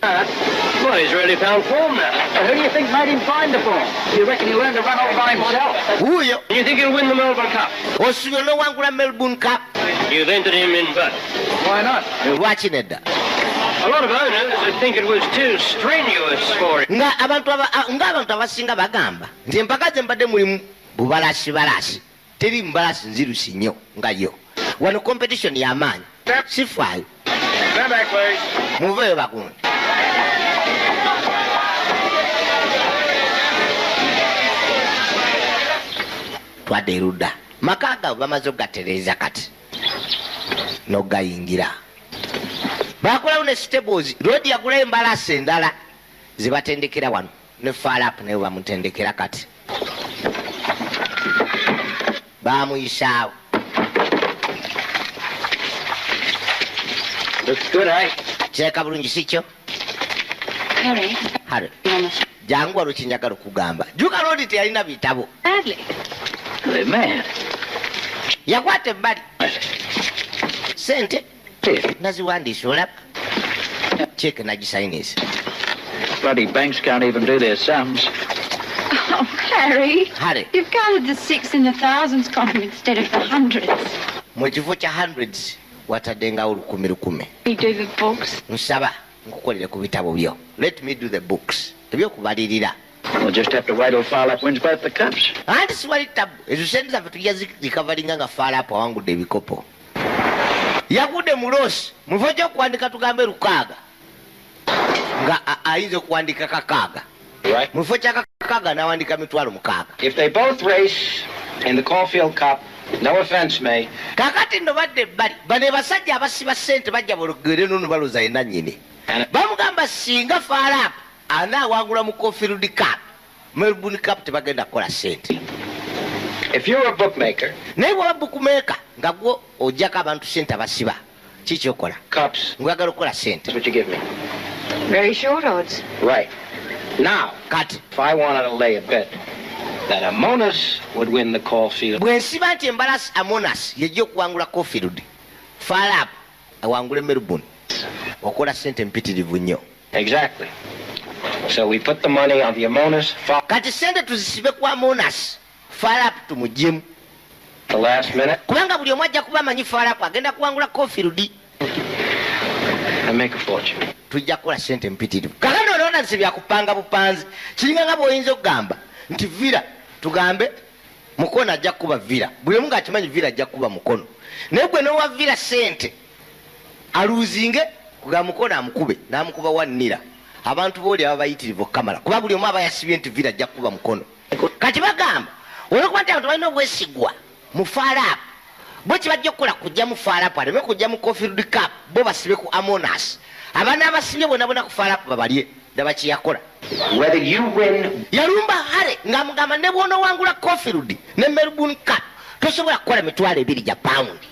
Well, he's really found form now. Who do you think made him find the form? You reckon he learned to run all by himself? Wuuyo. You think he'll win the Melbourne Cup? Osuubye n'owangula Melbourne Cup. You've entered him in, but Why not? Lwaki nedda? a lot of owners would think it was too strenuous for him. Nga abantu abasinga bagamba nti empaka ze mbadde mulimu bubalaasi teri mbalaasi nzirusi nnyo nga yo. Wano competition y'amaanyi sifaayo. Stand back, please. Muveeyo bagundi. Twadde erudda makaga bamaze gatereza kati nogayingira bakolawo ne stables road yagula embalasi endala zibatendekera wano ne falap ne bamutendekera kati bamuyisaawo. Looks good, eh? Kireka bulungi sikyo? Harry. Jangu waluki njagala okugamba. Juga Lodi teyalina bitabo. Badly. Good man. Yakwata ebbali. Sente naziwandiisa olaba. Check nagisayinisa. Bloody banks can't even do their sums. Oh, Harry. Harry. You've counted the 6 in the thousands column instead of the hundreds. Mu kifo kya hundreds wataddengawo lukumi. You do the books. Nsaba nkukolere ku bitabo byo. Let me do the books. Ebyokubalirira. We'll just have to wait till Farlap wins both the cups. Anti siwali tabu. Ezo sente zaffe tujja zikavalinga nga Farlap awangudde ebikopo. Yagudde mu losi. Mu kifo ky'okuwandika tugambe 6 nga ayinza okuwandika 6. Right. Mu kifo kya 6 n'awandika 6. If they both race in the Caulfield Cup, no offense, May. Kakati nno badde ebbali. Bano basajja abasiba ssente bajja bologere n'ono baloza yenna nnyini. Bamugamba singa Farlap anaawangula mu Caulfield Cup, Melbourne Cup tebagenda kukola ssente. If you're a bookmaker, naye bw'oba bookmaker nga gwo ojjako abantu ssente abasiba, ki kyokola? cups, Ngwagala okukola ssente. that's what you give me. Very short odds. Right. Now, Kati if I wanted to lay a bet that Amonas would win the Caulfield, bwe nsiba nti embalasi Amonas yejja okuwangula Caulfield, Farlap awangule Melbourne, okola ssente mpitirivu nnyo. exactly. So we put the money on the Amonas Kati ssente tuzisibe ku Amonas, Farlap tumugyemu. the last minute Kubanga buli omu ajja kuba amanyi Farlap agenda kuwangula Caulfield. and make a fortune. Tujja kukola ssente mpitirivu. Kakano olona nsi byakupanga bupanzi. Kiringa nga bw'oyinza okugamba nti Villa tugambe Mukono ajja kuba Villa. Buli omu ng'akimanyi Villa ajja kuba Mukono. Naye gwe n'owa Villa ssente aluuzinge kuga Mukono amukube n'amukuba 1 nira. Abantu booli aba bayitirivu Kamala. Kuba buli omu aba yasibye nti Villa ajja kuba Mukono. Kati bagamba olwokuba nti abantu balina obwesigwa mu Farlap, bo kibajja okukola kujja mu Farlap aleme kujja mu Caulfield Cup, bo basibe ku Amonas. Abaana abasibye bonna ku Farlap babalye ndaba kiyakola. Whether you win, Yalumba Hare ng'amugamba ne bw'onoowangula Caulfield ne Melbourne Cup tosobola kukola £200 gya paundi.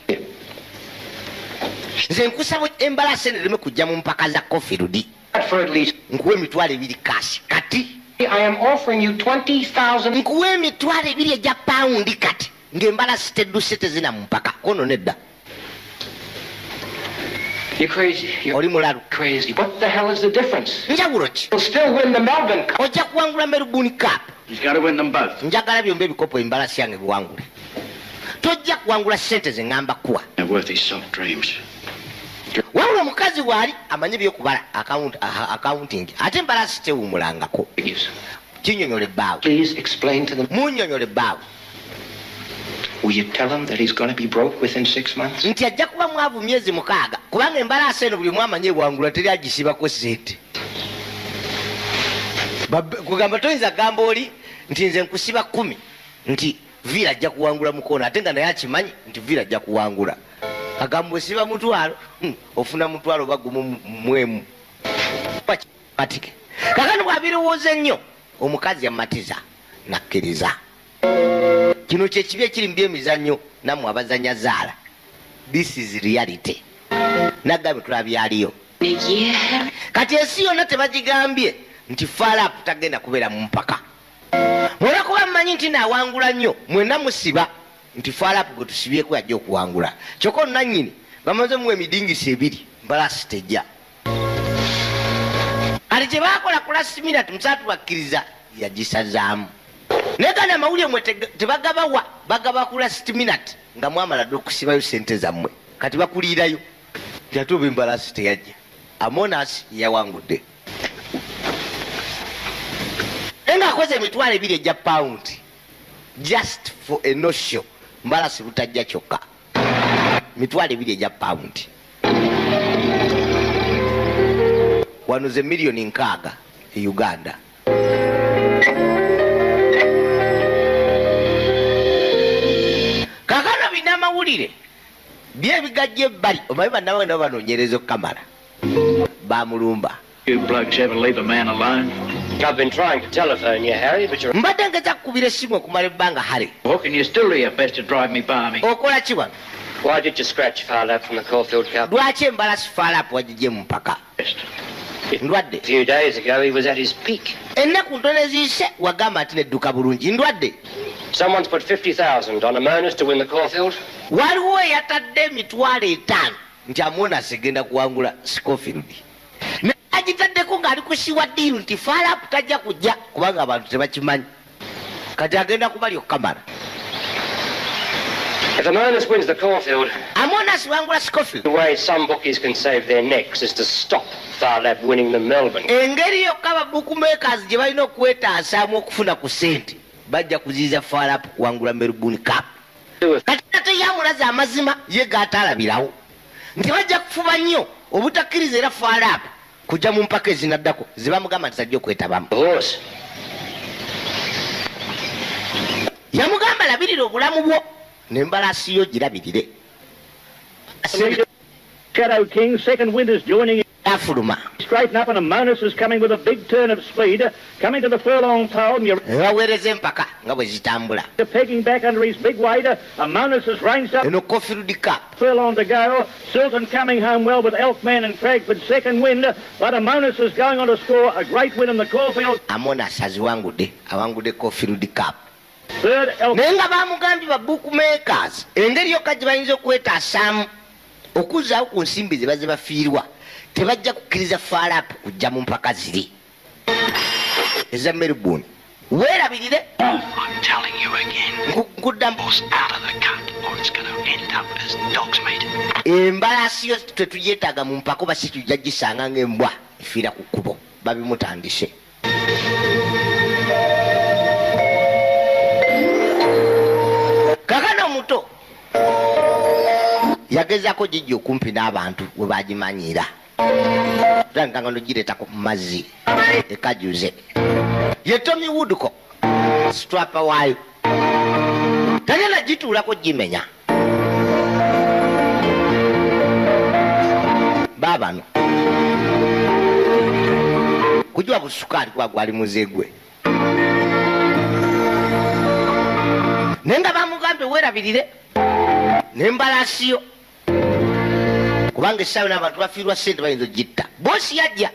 Nze nkusaba embalasi ereme kujja mu mpaka za Caulfield. for at least, Nkuwe £200 kasi kati. I am offering you 20,000. Nkuwe £200 egya paundi kati ng'embalasi tedduse tezina mu mpaka kono nedda. You're crazy. You're Oli mulalu. crazy. What the hell is the difference? Njawulo ki? You'll still win the Melbourne Cup. Ojja kuwangula Melbourne Cup. He's got to win them both. Njagala byombi ebikopo embalasi yange biwangule. Tojja kuwangula ssente ze ŋŋamba kuwa. They're worth his soft dreams. Wabula omukazi waali amanyi byokubala accounting ate embalasi tewumulangako. Kinyonyola ebbaawe. Please explain to them. Munnyonyola ebbaawe. Will you tell him that he's going to be broke within 6 months? Nti ajja kuba mwavu myezi 6 kubanga embalasi eno buli mwamanyi ewangula teri agisibako ssente. Kugamba toyinza gamba oli nti nze nkusiba 10 nti Villa ajja kuwangula Mukono ate nga naye akimanyi nti Villa ajja kuwangula. Agamba osiba mutwalo ofuna mutwalo bagumu mwemu. Patike. Kakano bw'abirowooza ennyo omukazi yamatiza nakkiriza. Kino kye kibi ekiri mu byemizannyo nammwe abazannya zaala. This is reality. Nagambye tulabyaliyo. Kati ensi yonna tebagigambye nti Farlap tagenda kubeera mu mpaka. Olw'okuba mmanyi nti naawangula nnyo mwenna musiba nti Farlap gwe tusibyeko yajja okuwangula. Kyokka onnannyini bamaze muwa emidingisi 2 mbalasi tejja. Kati kye baakola ku last minute musatu bakkiriza yagisazaamu. Naye gana amawulire mwe tebagabawa bagaba ku last minute nga mwamala dde okusibayo ssente zammwe. Kati bakuliirayo nti ate oba embalasi teyajja. Amonas yawangudde. Enga akoze £200 egya paundi just for a no show. Mbalasi lutajja kyokka. £200 egya paundi. Wano ze miliyoni 6 e Uganda. biwulire byebigajja ebbali omanyi bannawe nabo banoonyereza okukamala bamulumba. You blokes ever leave a man alone? I've been trying to telephone you, Harry, but you're... mbadde ngeza kukubira essimu okumala ebbanga Harry. How can you still do your best to drive me balmy? Okola ki wano? Why did you scratch Fowler up from the Caulfield Cup? Lwaki embalasi faalapu wagijje mu mpaka? Ndwadde. A few days ago, he was at his peak. Ennaku ntono eziyise wagamba nti nedduka bulungi. Ndwadde. Someone's put 50,000 on a Monas to win the Caulfield. Waliwo eyatadde $5,000 nti Amonas egenda kuwangula Scofield. Ne agitaddeko ng'ali kusiwa ddiiru nti faalapu tajja kujja kubanga abantu tebakimanyi. Kati agenda kubalya okukamala. If Amonas wins the Caulfield, Amonas wangula Scofield. the way some bookies can save their necks is to stop Farlap winning the Melbourne. Engeri yokka ababukumakers gye balina okwetaasaamu okufuna ku ssente bajja kuziyiza faalapu kuwangula Melbourne Cup. Kati ate yamulaze amazima ye gaatalabirawo nti bajja kufuba nnyo obutakkiriza era faalapu kujja mu mpaka ezinaddako ze bamugamba nti tajja okwetabamu. Yamugamba labirira obulamu bwo n'embalasi yo girabirire. Shadow King, second wind is joining in. Afuluma. Straighten up and Amonas is coming with a big turn of speed. Coming to the furlong pole and you're baweereza empaka nga bwe zitambula. pegging back under his big weight. Amonas has ranged up. Eno Caulfield Cup. Furlong to go. Silton coming home well with Elfman and Cragford second wind. But Amonas is going on to score a great win in the Caulfield. Amonas awangudde Caulfield Cup. Third, naye nga bamugambye babookmakers engeri yokka gye bayinza okwetaasaamu okuzzaawo ku nsimbi ze baze bafiirwa tebajja kukkiriza faalapu kujja mu mpaka ziri eza Melbourne. Weerabirire nkuddamu embalasi yo tetugyetaaga mu mpaka oba si tujja gisanga ng'embwa efiira ku kkubo babimutandise. Kakano omuto yagezaako gijja okumpi n'abantu we bagimanyira tulankanga nogireetako mu mazzi ekajuze ye Tommy Woodcock strapa waayo tagenda gituulako gimenya baabano kujiwa busukaali kuba gwali muzeegwe naye nga bamugambye weerabirire n'embalasi yo kubanga essaawa n'abantu bafiirwa ssente bayinza ogitta boosi yajja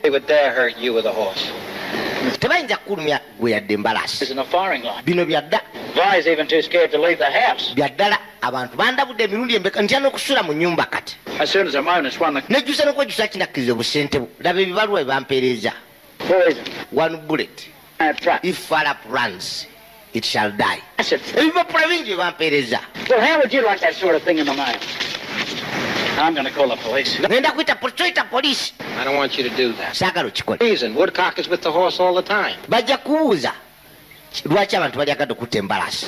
tebayinza kukulumya gwe yadde embalasi bino byadda byaddala abantu bandabudde emirundi embeka ntya n'okusula mu nnyumba kati nejjusa n'okwejusa kinakkiriza obusente bwo laba ebibaluwa ebampeereza one bullet if Farlap runs it shall die. Ebipapula bingi bampeereza. Well, how would you like that sort of thing in the mail? I'm going to call the police. Ngenda kuyita poliisi. I don't want you to do that. Saagala okikole. Reason, Woodcock is with the horse all the time. Bajja kubuuza lwaki abantu balyagadde okutta embalasi.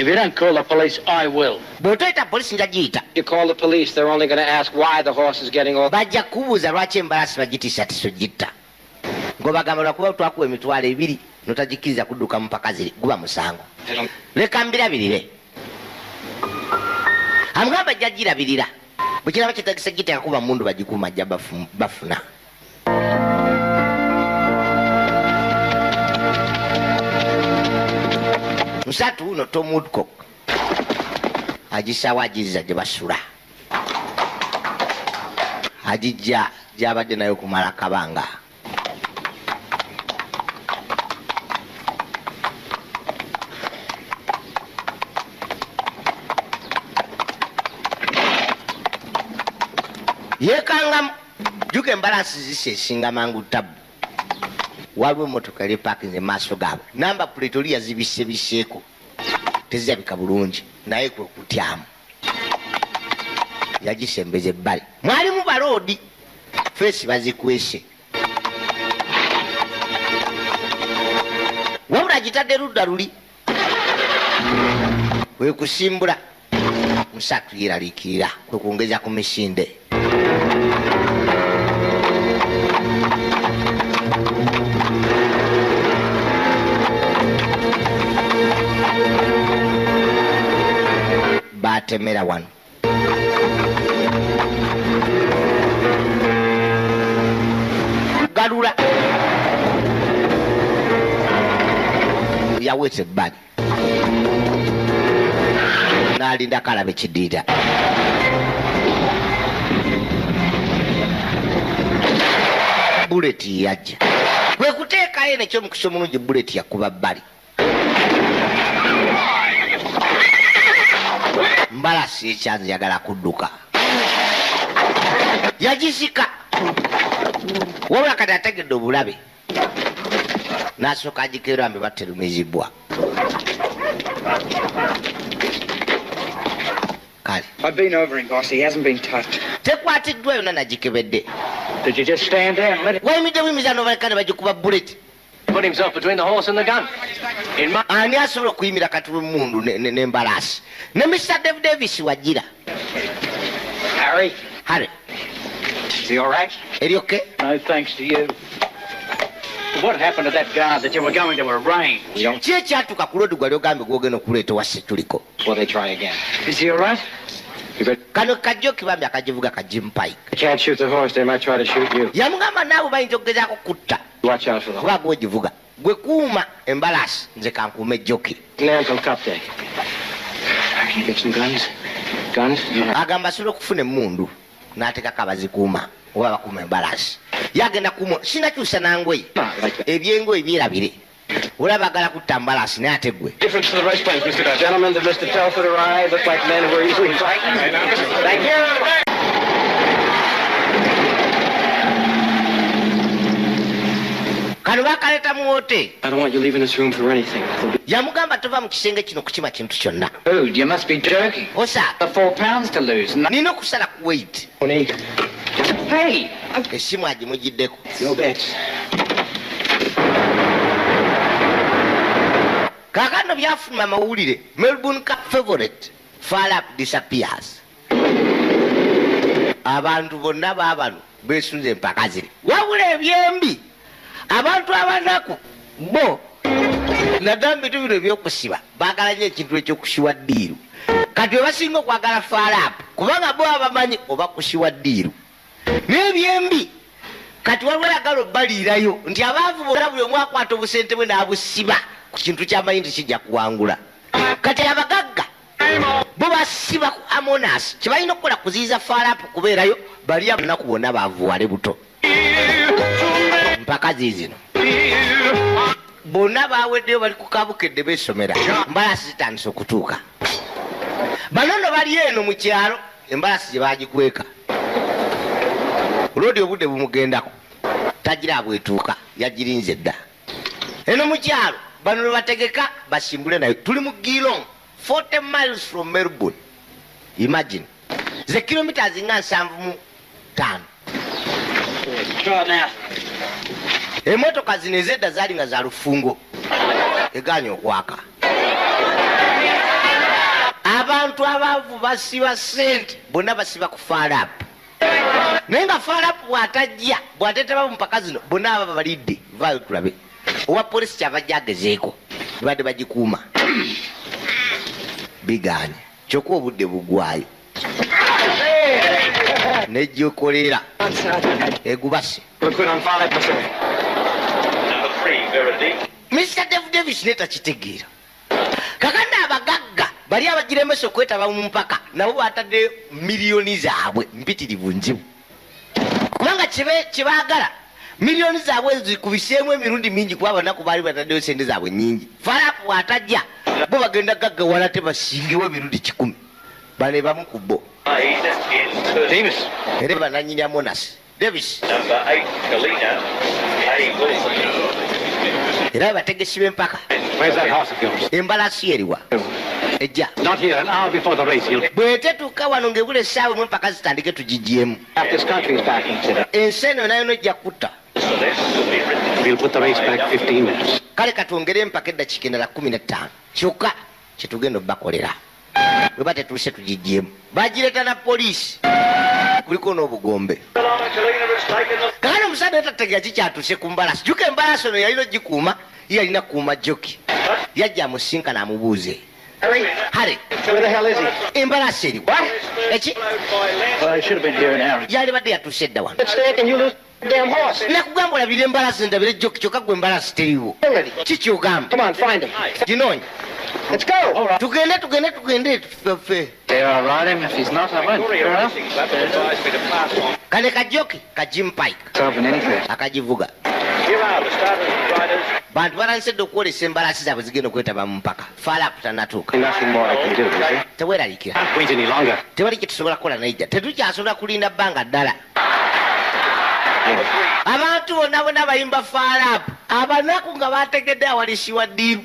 If you don't call the police, I will. Bw'otoyita poliisi nja giyita. You call the police, they're only going to ask why the horse is getting off. Bajja kubuuza lwaki embalasi bagitiisatiisa ogitta. Ng'obagamba lwakuba twakuwa $2,000 notagikkiriza kudduka mu mpaka ziri guba musango. Leka mbirabirire. Amugamba ajja girabirira. Bwe kiraba kitagisa giteeka kuba mundu bagikuuma ajja bafuna. Musatu uno Tom Woodcock agisawa agizza gye basula. Agijja gy'abadde nayo kumala akabanga. Yekangamu juke embalasi zise esinga mangu tabu. Waliwo emmotoka eri paakinze maaso gaabo. Namba plate oli yazibisebiseeko tezirabika bulungi naye kwe kutyamu. Yagisembeza ebbali. Mwalimu baloodi feesi bazikwese. Wabula agitadde ludda luli. Wekusimbula musatu yeraliikirira kwe kwongeza ku misinde. atemera wano. Galula yawese ebbali n'alinda kalabe kidiida. Buleti yajja kwe kuteekayo nekyomukisa omulungi. Buleti yakuba bbali. Mbalasi ekyanzi yagala kudduka yagisika wabula kati ategedde obulabe n'asooka agikeera mbe baterumizibwa. Kale I've been over him, boss. He hasn't been touched. tekwatiddwa yonna nagikebedde. Did you just stand there and let it wayimidde buyimiza nobaleka ne bagikuba buleti. put himself between the horse and the gun? In my... Ani asobola okuyimira kati lw'emmundu n'embalaasi ne Mr. Davis wagira. Harry? Harry. Is he all right? Eri okay? No thanks to you. What happened to that guard that you were going to arrange? Ki ekyatuuka ku lodi gwali ogambye gwogenda okuleeta wasse tuliko? Will they try again? Is he all right? Kano kajjo kibambi akajivuga ka Jim Pike. You can't shoot the horse. They might try to shoot you. Yamugamba naawe bayinza okugezaako kutta. Watch out for the horse. Kuba gwogivuga. Gwe kuuma embalaasi nze kankuuma ejjoki. Until Cup Day. Can you get some guns? Guns? Agamba asobola okufuna emmundu n'ateekako abazikuuma oba bakuuma embalaasi. Yagenda kuuma sinakyusa nangoye. Ebyengoye byerabire. Olaba agala kutta mbalaasi naye ate gwe. Difference to the race plans, Mr. Gentlemen, that Mr. Telford arrived looked like men who were easily frightened. Thank you. Kano bakaleeta mu wote. I don't want you leaving this room for anything. Yamugamba tova mu kisenge kino kukima kintu kyonna. Dude, you must be joking. Osa. The 4 pounds to lose. Nina okusala ku weight. Hey! Essimu agimugiddeko. No bets. Kaakano byafuluma amawulire. Melbourne Cup favorite. Falap disappears. Abantu bonna baabano beesunze empaka ziri. Wabula ebyembi. Abantu abanaku bo naddala mu bintu bino ebyokusiba baagala nnyo ekintu ekyokusiwa ddiiru. Kati we basinga okwagala faalapu kubanga bo abamanyi oba kusiwa ddiiru. N'ebyembi kati waliwo ayagala obbaliirayo nti abaavu bonna buli omu akwata obusente bwe n'abusiba ku kintu ky'amanyi nti kijja kuwangula. Kati abagagga bo basiba ku Amonas kye balina okukola kuziyiza faalapu kubeerayo bali abanaku bonna baavuwale buto. Mpaka ziizino bonna baaweddeyo bali ku kabukedde beesomera embalaasi zitandise okutuuka. Bano no bali eno mu kyalo embalaasi gye baagikweka olwodi obudde bumugendako tagira abwetuuka yagirinze dda. Eno mu kyalo bano ne bategeka basimbule nayo. Tuli mu Geelong 40 miles from Melbourne. Imagine ze kilometers nga 75. Emmotoka zino ez'edda zaali nga za lufungo egaanye okwaka. Abantu abaavu basiba ssente bonna basiba ku faalapu. Naye nga faalapu bw'atajja bw'ateetaba mu mpaka zino bonna aba balidde vaayo tulabe. Owa polisi kyava gyagezeeko badde bagikuuma bigaanye kyokka obudde bugwayo nejjokolera egubase. Mr. Davis neta kitegeera. Kakanda abagagga bali abagiremesa okwetaba mu mpaka nabo batadde miliyoni zaabwe mpitirivu nzibu. Kubanga kye baagala miliyoni zaabwe zikubiseemu emirundi mingi kuba abanaku baali bataddeyo sente zaabwe nnyingi. Faalapu atajja bo bagenda gaggawala tebasingewo emirundi 10 bane bamu ku bo. Davis. Era bananyini Amonas. Davis. Number 8, Kalina. A. Wilson. Era bategesi b'empaka. Where's that horse of yours? Embalaasi eriwa. Ejja. Not here, an hour before the race. He'll... Bwetetuuka wano ng'ebula essaawa mu empaka zitandike tugigyemu. Half this country is backing today. Ensi eno nayo nojja kutta. We'll put the race back 15 minutes. Kale katwongere empaka eddakiika endala 15 kyokka kye tugenda obbakolera. Bwe ba tetuuse tugigyemu. Bagireeta na poliisi. Kuliko n'obugombe. Kakano omusajja tategera kikyatuuse ku mbalaasi. Jjuka embalaasi ono yalina ogikuuma ye yalina kuuma joki. Yajja amusinkana amubuuze Harry. Where the hell is he? Embarrassed. What? Well, he should have been here an hour ago. Yali badde yatuuse dda wano. Let's stay and you lose the damn horse. Nakugamba olabira embalasi ndabire Joki kyokka gwe embalasi teriiwo. Ki kyogamba? Come on, find him. Ginoonya. Let's go. All right. Tugende ffe. Yeah, I'll ride him. If he's not, I won't. Fair enough. Kane ka Joki ka Jim Pike. Solving anything. Akagivuga. Bantu balansedde okwolesa embalasi zaabwe zigenda okwetaba mu mpaka. Faalapu tannatuuka. Nothing more I can do, is there? Teweeralikira. Can't wait any longer. Tewali kye tusobola kukola naija. Tetukyasobola kulinda bbanga ddala. Abantu bonna bayimba faalapu. Abanaku nga bategedde awalisibwa ddiiru.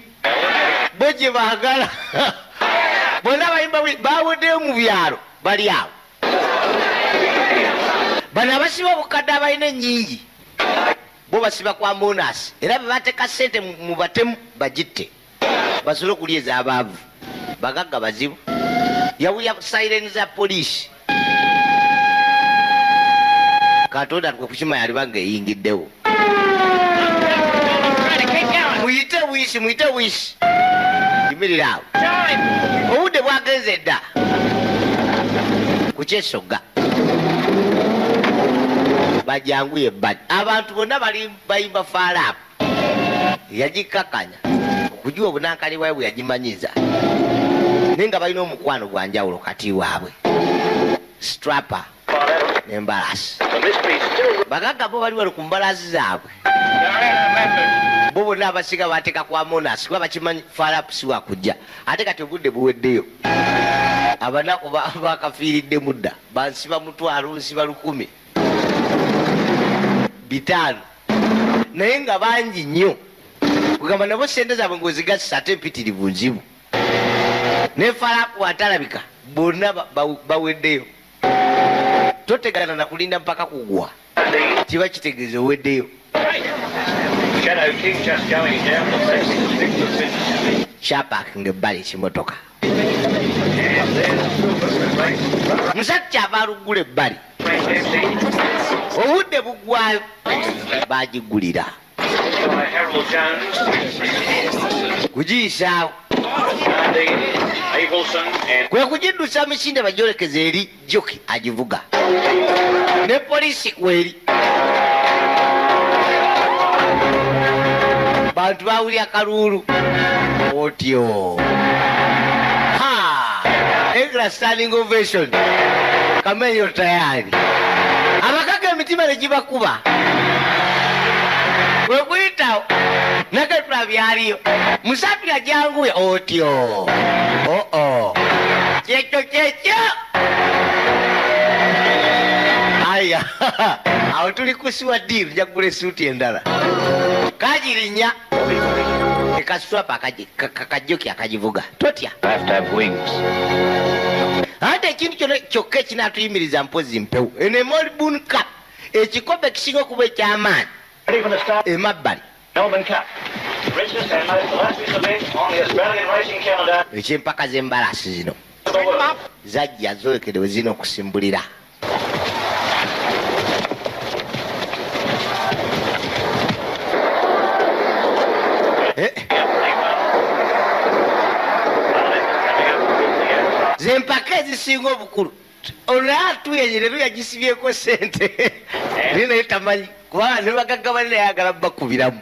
Bo gye baagala. Bonna bayimba baaweddeyo mu byalo bali awo. Bano abasiba obukadde abalina ennyingi. Bo basiba kwa bonasi. Era bwe bateeka ssente mu batemu bagitte. Basobole okulya ez'abaavu. Bagagga bazibu. Yawulya sayireni za poliisi. Katonda twe kukimanya aliba ng'eyingiddewo. Muyite wiisi. Yimirira awo. Obudde bwagenze dda. Ku kyesogga. Bajanguye ebbali. Abantu bonna bayimba faalapu. Yagikakanya. Okugiwa obunankali bwawe bwe yagimanyiza. Naye nga balina omukwano gwa njawulo kati waabwe. Strapper n'embalasi. Bagagga bo bali wano ku mbalasi zaabwe. Bo bonna abasiga bateeka kwa monasi kuba bakimanyi faalapu si wakujja. Ate kati obudde buweddeyo. Abanaku bakafiiridde mudda. Bansiba mutwalo nsiba 1000. 5. Naye nga bangi nnyo. Kugamba nabo ssente zaabwe ng'ozigasa ate mpitirivu nzibu. Ne faalapu atalabika bonna baweddeyo. Totegana na kulinda mpaka kugwa. Kiba kitegeeza oweddeyo. Shadow King just going down the section. Kyapakinga ebbali ekimotoka. Musajja ava aluggula ebbali. Obudde buggwayo. Baagigulira. Kugiyisaawo. Kwe kugiddusa misinde bagyolekeza eri Joki agivuga. Ne poliisi kweri. Bantu bawulya kaluulu. Otyo. Engra standing ovation. Kamenyo tayari. Abakaka emitima ne gibakuba. Kwe kuyitawo. Nakatula byaliyo. Musafira janguye otyo. Kyekyo. Aya. Awo tuli kusiwa ddiiru jagula essuuti endala. Kagirinya. Ekaswapa kajoki akagivuga. Totya. I have to have wings. Ate ekintu kyokka ekinaatuyimiriza mpozi mpewo. Eno Melbourne Cup. Ekikopo ekisinga okuba eky'amaanyi. Emabbali. Melbourne Cup. Richest and most illustrious event on the Australian racing calendar. Eky'empaka z'embalasi zino. Zajja zolekedde zino okusimbulira. Zempaka ezisinga obukulu. Olwatuye leero yagisibyeko ssente. Naye tamanyi kubanga ne bagagga banne yayagala bakubiramu.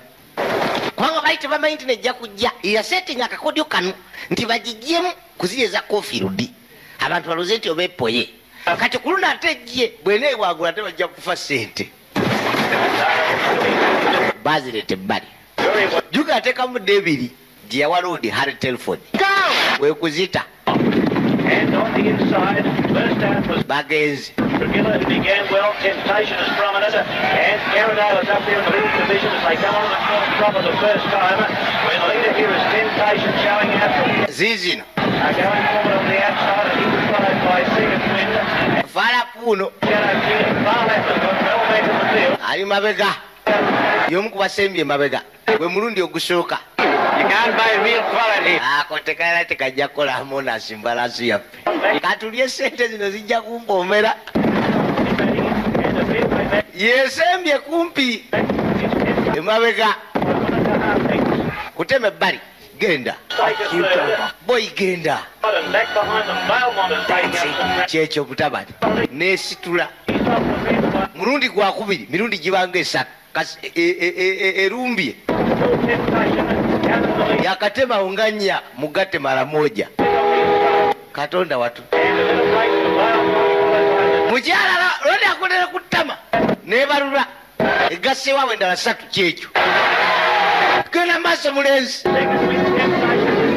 Kubanga bali tebamanyi nti nejja kujja. Yasetinga akakodyo kano nti bagiggyemu kuzirya eza Kofi Rudi. Abantu baloze nti obeepoye. Kati ku luno ate ejje bw'eneewagula ate bajja kufa ssente. Baazireta ebbali. Juga ateekamu Debiri gye yawa Lodi Harry Telford. Weekuzita. And on the inside, first out was Bagenzi. Dragilla, who began well. Temptation is prominent. And Carradale is up there in the leading division as they come on the drop of the first timer. When the leader here is Temptation showing out from Zizino. going forward on the outside, and he was followed by second wind. Faalapu uno. Shadow King far left and got well back in the field. Ali mabega. Y'omu ku basembye mabega. Gwe mulundi ogusooka. You can't buy real quality. Ako tekayina tekajja kukola monasi mbalasi yaffe. Katulye ssente zino zijja kumpoomera. Yesembye kumpi. Emabega. Kutema ebbali. genda boy genda kyekyo butabati nesitula mulundi gwakubiri mirundi gibanga esatu erumbye yakatema unganya mugate mara moja katonda watu mukyala lodi akolera kutama nebalula egase wawe endala satu kyekyo genda maaso mulenzi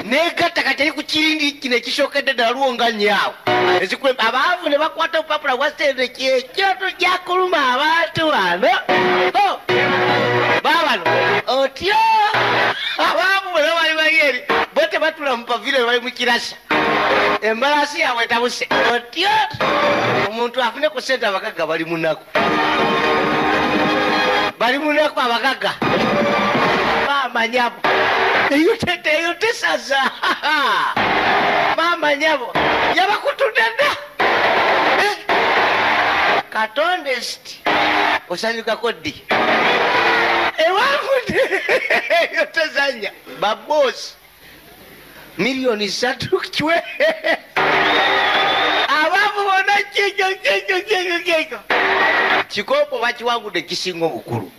negatta kati ali ku kirindi kino ekisookedde ddala luwonganyaawo abaavu ne bakwata obupapula bwa sente kyekyo tujja kuluma abantu wano baabano otyo abaavu bwe bali bageri bo tebatula mu pavile bali mu kirasa embalasi yaabwe etabuse otyo omuntu afune ku sente abagaga bali munaku abagaga mama nyabo eyo tesaza mama nyabo yabakutudenda katonde sti osanyukako ddi ewamude eyo tezanya babosi miliyoni 3 kwe abavu bona kyekyo kikopo bakiwangudde kisinga obukulu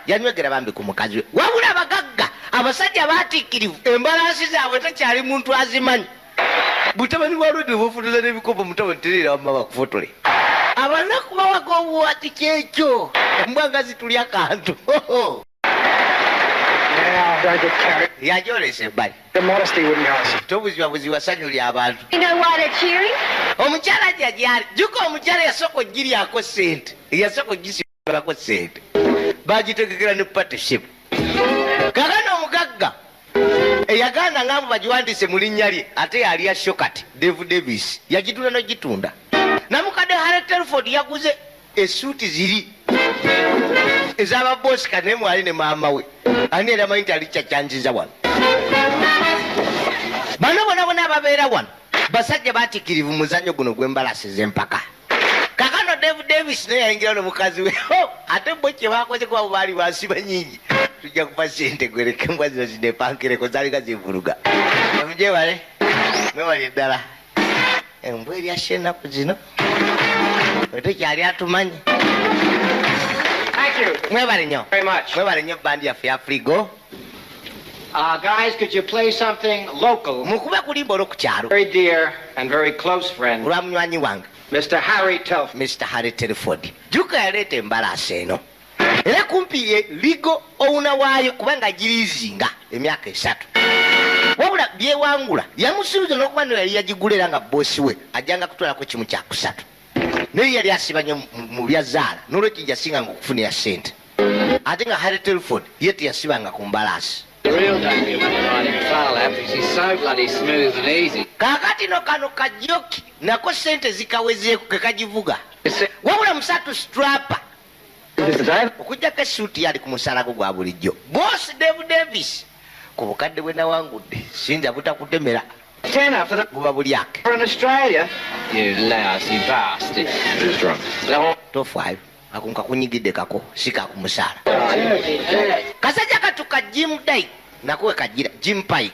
yanywegera bambi ku mukazi we wabula abagagga abasajja baatiikirivu embalansi zaabwe takyali muntu azimanyi butabani bwalwedde bofutuza n'ebikopo mutabani terera wamma bakufotole abanaku bawaga obuwati kyekyo embwanga zitulya akantu yajolesa ebbali tobuzibwabuziwa sanyu lya abantu omukyala jajali juka omukyala yasooka ogiryako sente yasooka ogisibako sente bagitegekera ne partnership kakano omugagga eyaganda ngambo bagiwandiise mu linnya lye ate yali yashokati Dave Davis yagitunda nogitunda namukadde Harry Telford yaguze esuuti ziri ez'ababosi kane mwali ne maama we ani era amanyi nti alikyakyanjiza wano bano bonabona ababeera wano basajja batikirivu muzannyo guno gw'embalasi z'empaka kakano Dave Davis naye yayingira n'omukazi we ate bo kye bakoze kuba baali basiba nyingi tujja kupa sente gwereke embwa zino zinepankereko zaalika zivuluga emujewale mwewali eddala embwa eryasha ennaku zino tekyali atumanyi mwebale nnyo mwebale nnyo bandi yaffe ya Frigo. Guys, could you play something local? Mukube kulimba olw'okukyalo Very dear and very close friend, olwa munywanyi wange Mr. Harry Telford. Mr. Harry Telford juka yaleeta embalaasi eno era kumpi ye ligo owuna waayo kubanga girizinga emyaka 3 wabula byewangula yamusuubiza n'okuba no yali yagigula era nga boosi we ajjanga kutwalako kimu kya 3 naye yali asibanye mu byazaala n'olwekyo jasinga okufunira sente ate nga Harry Telford ye teyasibanga ku mbalaasi. The real danger when you're riding foul lap is he's so bloody smooth and easy. Kakati no kano kajoki nako sente zikawezeeko kekagivuga wabula musatu strapper okujjako esuuti yali ku musalago gwa bulijjo boss Dave Davis ku bukadde bwe nawangudde sinja butakutemera Tenner for the buba bulyake in Australia. You lousy bastard. Who's drunk? tofaayo akunka kunyigidde kako sika ku musala kasajja katuka Jim Dyke nakuwe kagira Jim Pike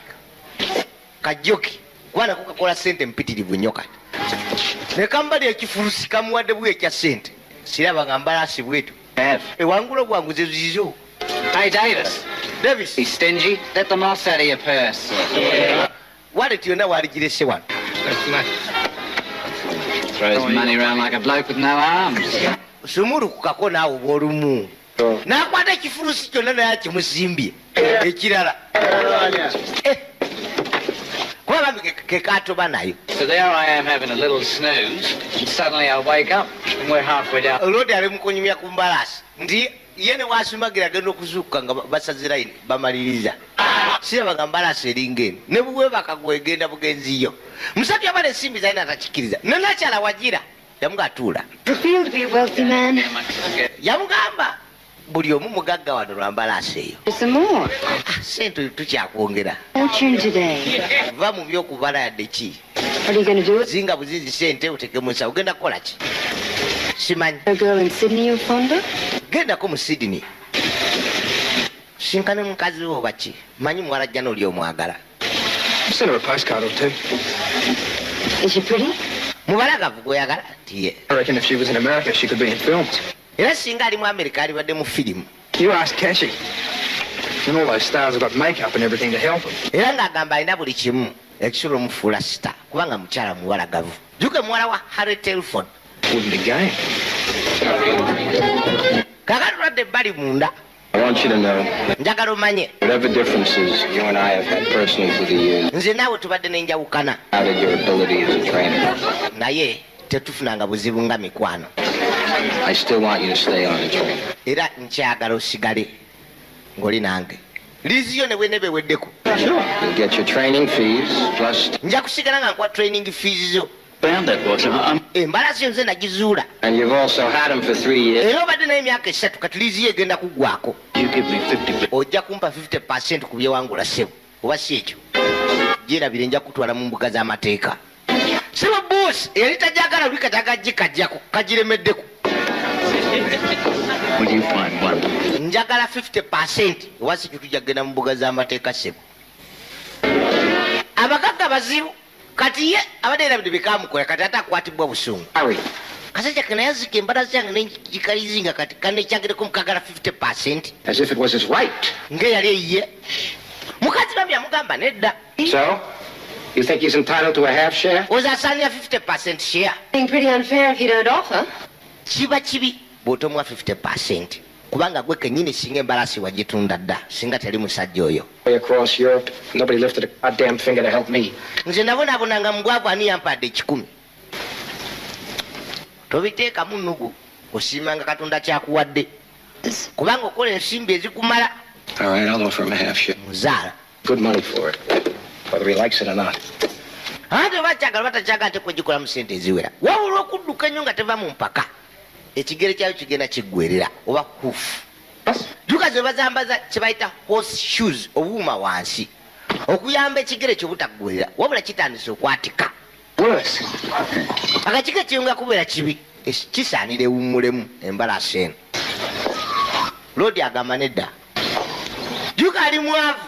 kajoki kwana kukakola sente mpitirivu nnyo kati ne kambali ekifurusi kamuwadde bwe ekya sente siraba nga mbalasi bwetu ewangulo gwangu ze zizo. Hey, Davis. He's stingy. Let the moss out of your purse. Walet yonna waligirese wano. Throws money around like a bloke with no arms. Sumuru kukako naawe bw'olumu n'akwata ekifurusi kyonna naye akimusimbye ekirala kuba bambi kekatoba nayo. So there I am having a little snooze and suddenly I wake up and we're halfway down. Olwodi ali mukunyumya ku mbalaasi nti ye ne wasumagira agenda okuzuukuka nga basaze layini bamaliriza siraba nga mbalaasi eringa eno ne bwebaka gwegenda bugenziyo musajja abala ensimbi zalina atakikiriza nenakyala wagira yamuga atuula yamugamba buli omu mugagga wano lwa mbalaasi eyo sente tukyakwongera va mu byokubala yadde ki zinga buzizi sente otekemusa ogenda kukola ki simanyi gendako mu Sydney sinkane mukazi wo baki manyi muwala jjana oli omwagala. Send her a postcard or two. Is she pretty? Mubalagavu gw'oyagala tiye. I reckon if she was in America, she could be in films. Era singa ali mu Amerika alibadde mu firimu. You ask Cashy. And all those stars have got makeup and everything to help them. Era ng'agamba alina buli kimu ekisobola omufuula sita kubanga mukyala muwalagavu. Juke muwala wa Harry Telford. Wouldn't again. Kakati tulwadde ebbali munda. I want you to know, Njagala omanye. whatever differences you and I have had personally through the years, Nze naawe tubadde n'enjawukana. added your ability as a trainer. Naye tetufunanga buzibu nga mikwano. I still want you to stay on and train. Era nkyagala osigale ng'oli nange. Liiziyo ne bwene beweddeko. You'll get your training fees, plus... Nja kusigala nga nkuwa training fees zo. Found that was. Embalasi nze nagizuula. And you've also had them for 3 years. Era obadde naye emyaka 3 kati liiziyo egenda kuggwako. You give me 50%. Ojja kumpa 50% ku byewangula ssebo. Oba si ekyo. Gyerabire nja kutwala mu mbuga z'amateeka. Ssebo boss yali tajagala luli katagajje kajjako kagiremeddeko. Will you find one? Njagala 50% oba si tujja kugenda mu mbuga z'amateeka ssebo. Abagagga bazibu. Kati ye abadde erabidde bikamukola kati ate akwatibwa busungu. Kasajja kena yazika embalasi yange negikalizinga kati kandi ekyagireko mukagala 50%. As if it was his right. Ng'eyali eyiye. Mukazi bambi amugamba nedda. So? You think he's entitled to a half share? Ozasaanira 50% share. Being pretty unfair if you don't offer. Kiba kibi bw'otomuwa 50%. Kubanga gwe kennyini singa embalasi wagitunda dda singa teri musajja oyo. Way across Europe, nobody lifted a goddamn finger to help me. Nze nabonaabonanga mugwavu ani yampadde 10. Tobiteekamu nnugu osiimanga Katonda kyakuwadde. Kubanga okola ensimbi ezikumala. All right, I'll offer him a half share. Muzaala. Good money for it, whether he likes it or not. Ate bakyagala batakyagala nte kwegikolamu sente eziwera. Wabula okudduka ennyo nga teva mu mpaka. Ekigere kyayo kigenda kiggwerera oba kuufu. Juka ze bazambaza kye bayita horse shoes obuuma wansi. Okuyamba ekigere kyo butaggwerera wabula kitandise okwatika. Worse. Akakigere kiyunga kubeera kibi. Kisaanira ewummulemu embalasi eno. Lodi agamba nedda. Juka ali mwavu.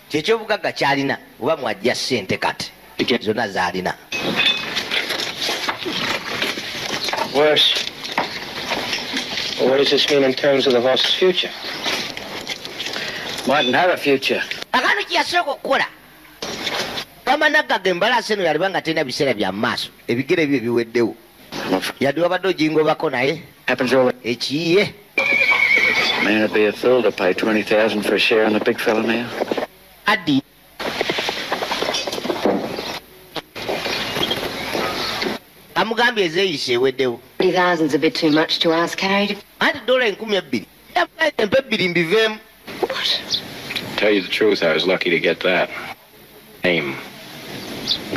Kyekyobugagga kyalina oba mwajja ssente kati. Zonna zaalina. Worse. Well, what does this mean in terms of the horse's future? Mightn't have a future. Akantu kyeyasooka okukola. Kama naggaga embalasi eno yaliba nga terina biseera bya maaso. Ebigere byo biweddewo. Yadde wabadde ogingobako naye. Happens all the... Ekiyiye. Man, it'd be a thrill to pay 20,000 for a share on the big fella now. Addi. Amugambye ezeeyise eweddewo. 30,000's a bit too much to ask Harry to... Anti $2,200. Empe 2 mbiveemu. Tell you the truth, I was lucky to get that. Aim.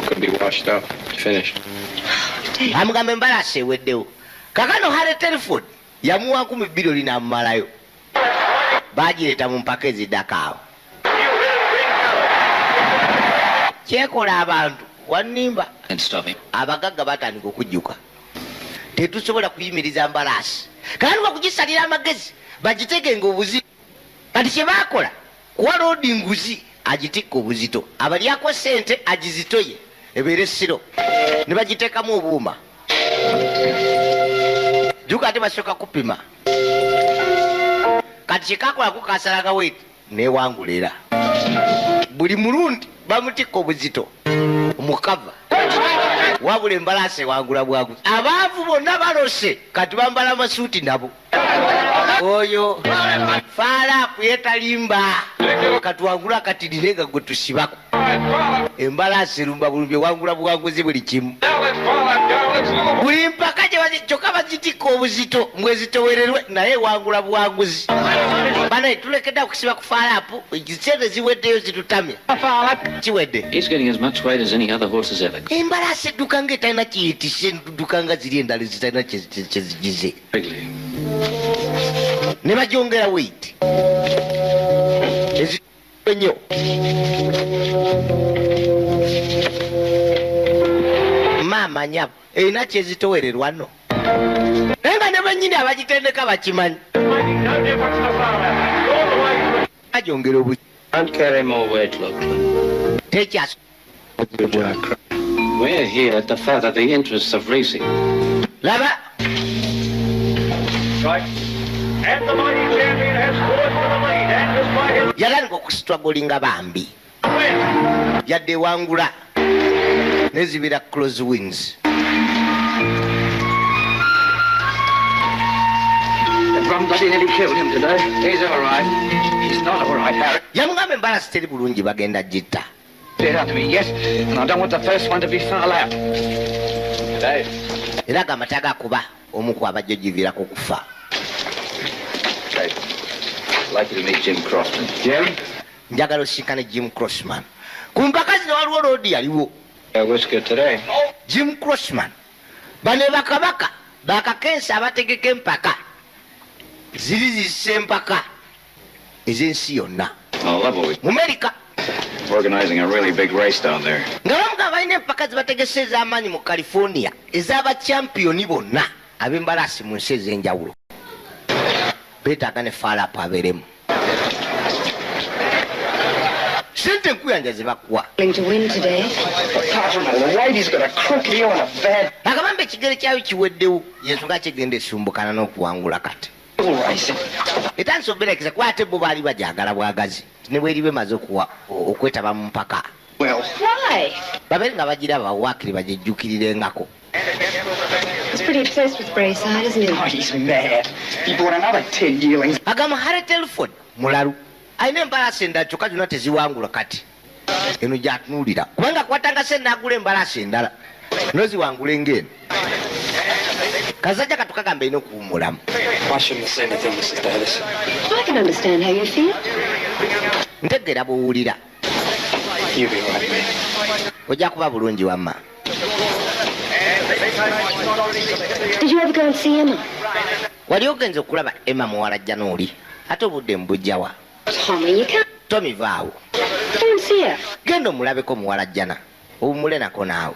Could be washed up. Finished. Amugamba embalasi eweddewo. Kakano Harry Telford yamuwa 2 n'amumalayo. Baagireeta mu mpaka eziddako awo. Kyekola abantu wannimba. And stop him. Abagagga batandika okujjuka. Tetusobola kuyimiriza mbalaasi. Kandi bakugisalira amagezi bagitegenga obuzito. Kati kye baakola kuwa loodi nguzi agitikka obuzito. Abalyako ssente agizitoye ebeere essiro. Ne bagiteekamu obuuma. Juka ate basooka kupima. Kati kyekaakolako kaasalaga weti neewangula era. Buli mulundi bamutikka obuzito mukava. Wabula embalaasi ewangula bwaguzi. Abaavu bonna balose kati bambala amasuuti nabo. Oyo faalapu yeetalimba katuwangula akatirire nga gwe tusibako. Embalaasi erumba bulumbi ewangula buwanguzi buli kimu. Buli mpaka kyokka bagitikka obuzito mwezitowererwe naye ewangula buwanguzi. Banaye tulekedde okusiba ku faalapu sente ziweddeyo zitutamya. Kiwedde. He's getting as much weight as any other horse has ever got. Embalasi edduka ng'etalina kiyitise edduka nga ziri endala ezitalina kyezigize. Bigly. Ne bagyongera weight. Ennyo. Maama nyabo erina kyezitowererwa nno. Naye nga ne bannyini abagitendeka bakimanyi. waiting, no difference to Fowler. All the way through. Ajongera obu. Don't carry more weight, Lachlan. Tekyas. We're here to further the interests of racing. Laba. Right. And the mighty champion has scored for the lead. And despite his Yalanga okustrugglinga bambi. win, Yadde wangula. Nezibira close wins. The drum bloody nearly killed him today. He's all right. He's not all right, Harry. Yamugamba embalasi teri bulungi bagenda gitta. Clear out to me, yes. And I don't want the first one to be foul out. Dave. Era gamata gakuba omu ku abajjogivirako kufa. Dave. I'd like you to meet Jim Crossman. Jim? Njagala osinkane Jim Crossman. Ku mpaka zino waliwo loodi yaliwo. What's good today? Jim Crossman. Bane bakabaka bakakensa abategeka empaka. Ziri zisse empaka ez'ensi yonna. Oh, lovely. Mu America. Organizing a really big race down there. Nga bamuga balina empaka zibategese ez'amaanyi mu California ez'abachampiyoni bonna ab'embalasi mu nsi ez'enjawulo. Beetaaga ne faalapu abeeremu. Sente enkuyanja ze bakuwa. Going to win today. The lady's got a crooked on a bad Agamba ekigere kyayo kiweddewo yensonga kigenda esumbukana n'okuwangula kati. racing. Etandise obeerekeza kuba ate bo baali bajagala bwagazi ne bweri bemaze okwetaba mu mpaka. Well, Why? Babeere nga bagiraba waakiri bagijjukirirenngako. He's pretty obsessed with Brayside, isn't he? oh, he's mad. He bought another 10 yearlings. Agamba Harry Telford mulalu alina embalaasi endala kyokka zonna teziwangula kati. Eno gyatunuulira kubanga akwatanga se n'agula embalaasi endala noziwangula eng'eno. Kazajja katukagamba erina okuwummulamu. I shouldn't have said anything, Mrs. Davis. I can understand how you feel. Ntegeera bw'owulira. You be right, man. Ojja kuba bulungi wamma. Did you ever go and see Emma? Wali ogenze okulaba Emma muwalajja n'oli ate obudde mbujjawa. Tommy, you can't Tommy vaawo. go and see her. Genda omulabeko muwalajjana owummule nako naawe.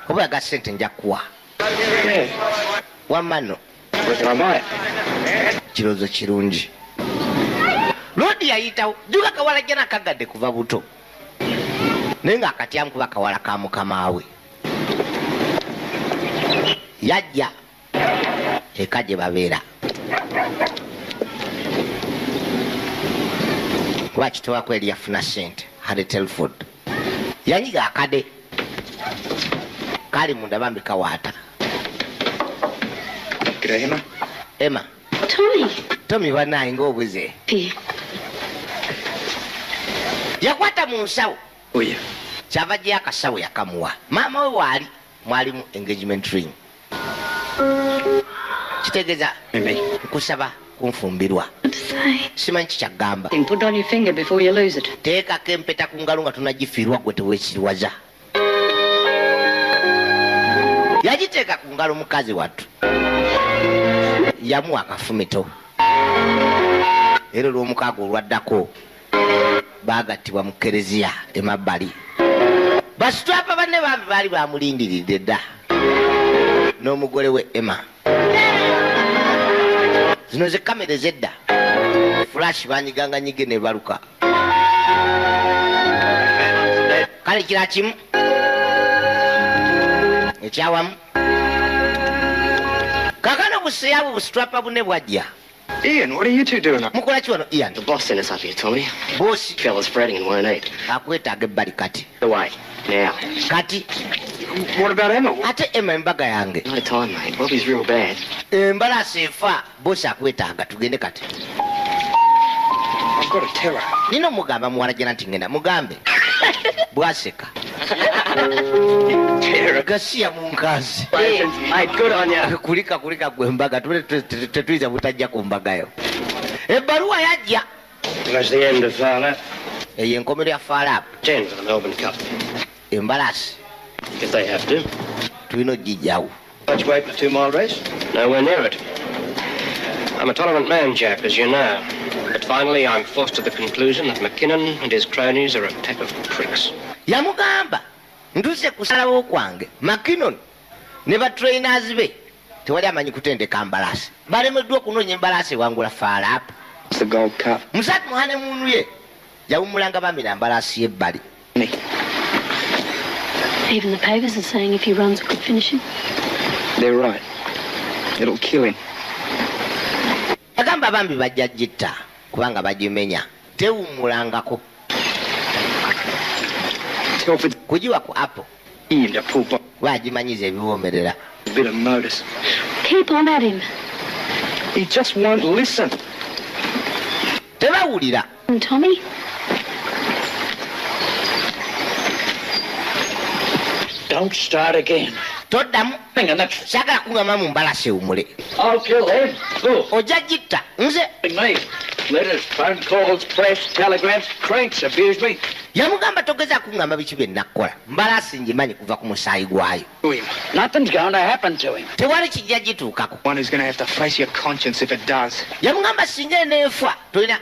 Oba yaga ssente nja kuwa. Yeah. Wamma nno Reckon I might. kirowoozo kirungi. Loodi yayitawo jjuka kawalajjana akagadde kuva buto. Naye ng'akatyamu kuba kawala ka mukama we. Yajja eka gye babeera. Kuba kitowako eri yafuna ssente Harry Telford. Yanyiga akade. Kali munda bambi kawaata. G'day, Emma. Emma. Tommy. Tommy banaye ng'obuze. P. Yakwata mu nsawo. Oh, yeah. Kyava gye akasawo yakamuwa. Maama we waali mwalimu engagement ring. Kitegeeza Mimi. nkusaba kunfumbirwa. What to say? Simanyi kikyagamba. Put it on your finger before you lose it. Teekako empeta ku ngalo nga tunagifiirwa gwe teweekiriwaza. Yagiteeka ku ngalo mukazi wattu. Yamuwa akafumito. Era olw'omukaaga olwaddako baagattibwa mu kereziya emabbali. Basitwapa banne bambi baali bamulindiridde dda n'omugole we Emma. Zino ze kamera ez'edda flash banyiganganyige ne baluka. Kale kira kimu ekyawamu kakano buseyabu busitwapa bunne bwajja. Ian, what are you two doing up? Mukola ki wano Ian? The boss sent us up here, Tommy. Boosi Fella's fretting and won't eat. akwetaaga ebbali kati. Away. Now. Kati What about Emma? ate Emma embaga yange. No time, mate. Robbie's real bad. Embalaasi efa boosi akwetaaga tugende kati. I've got to tell her. Nina omugamba muwalajjana nti ngenda mugambe bwaseka. Gasiya mu nkazi. Mate, good on you. Kulika gwe mbaga tetuyinza butajja ku mbagayo. Ebbaluwa yajja. That's the end of that. Eyo enkomero ya faalapu. 10 for the Melbourne Cup. Embalaasi If they have to. tulina ogijjawo. Much weight for a 2-mile race? Nowhere near it. I'm a tolerant man, Jack, as you know. But finally, I'm forced to the conclusion that McKinnon and his cronies are a pack of pricks. Yamugamba ntuuse kusalawo kwange McKinnon ne batrainers be tewali amanyi kutendeka mbalasi balemeddwa okunoonya embalasi ewangula faalapu musatu muhane muntu ye yawumulanga bamira mbalasi yebbali. Even the papers are saying if he runs it could finish him. They're right. It'll kill him. Agamba bambi bajja gitta kubanga bagimenya tewumulangako. Kujiwa ku Apple. Wagimanyiza ebiwomerera. A bit of notice. Keep on at him. He just won't listen. Tebawulira. Tommy? Don't start again. Toddamu. Sagala kungama mu mbalasi ewumule. I'll kill him. Ojja gitta. Nze. Me. Letters, phone calls, press, telegrams, cranks abuse me. Yamugamba togeza kungamba biki bye nakola. Mbalasi ngimanyi kuva ku musaayi gwayo. Nothing's going to happen to him. Tewali kijja gituukako. One who's going to have to face your conscience if it does. Yamugamba singa eneefa tolina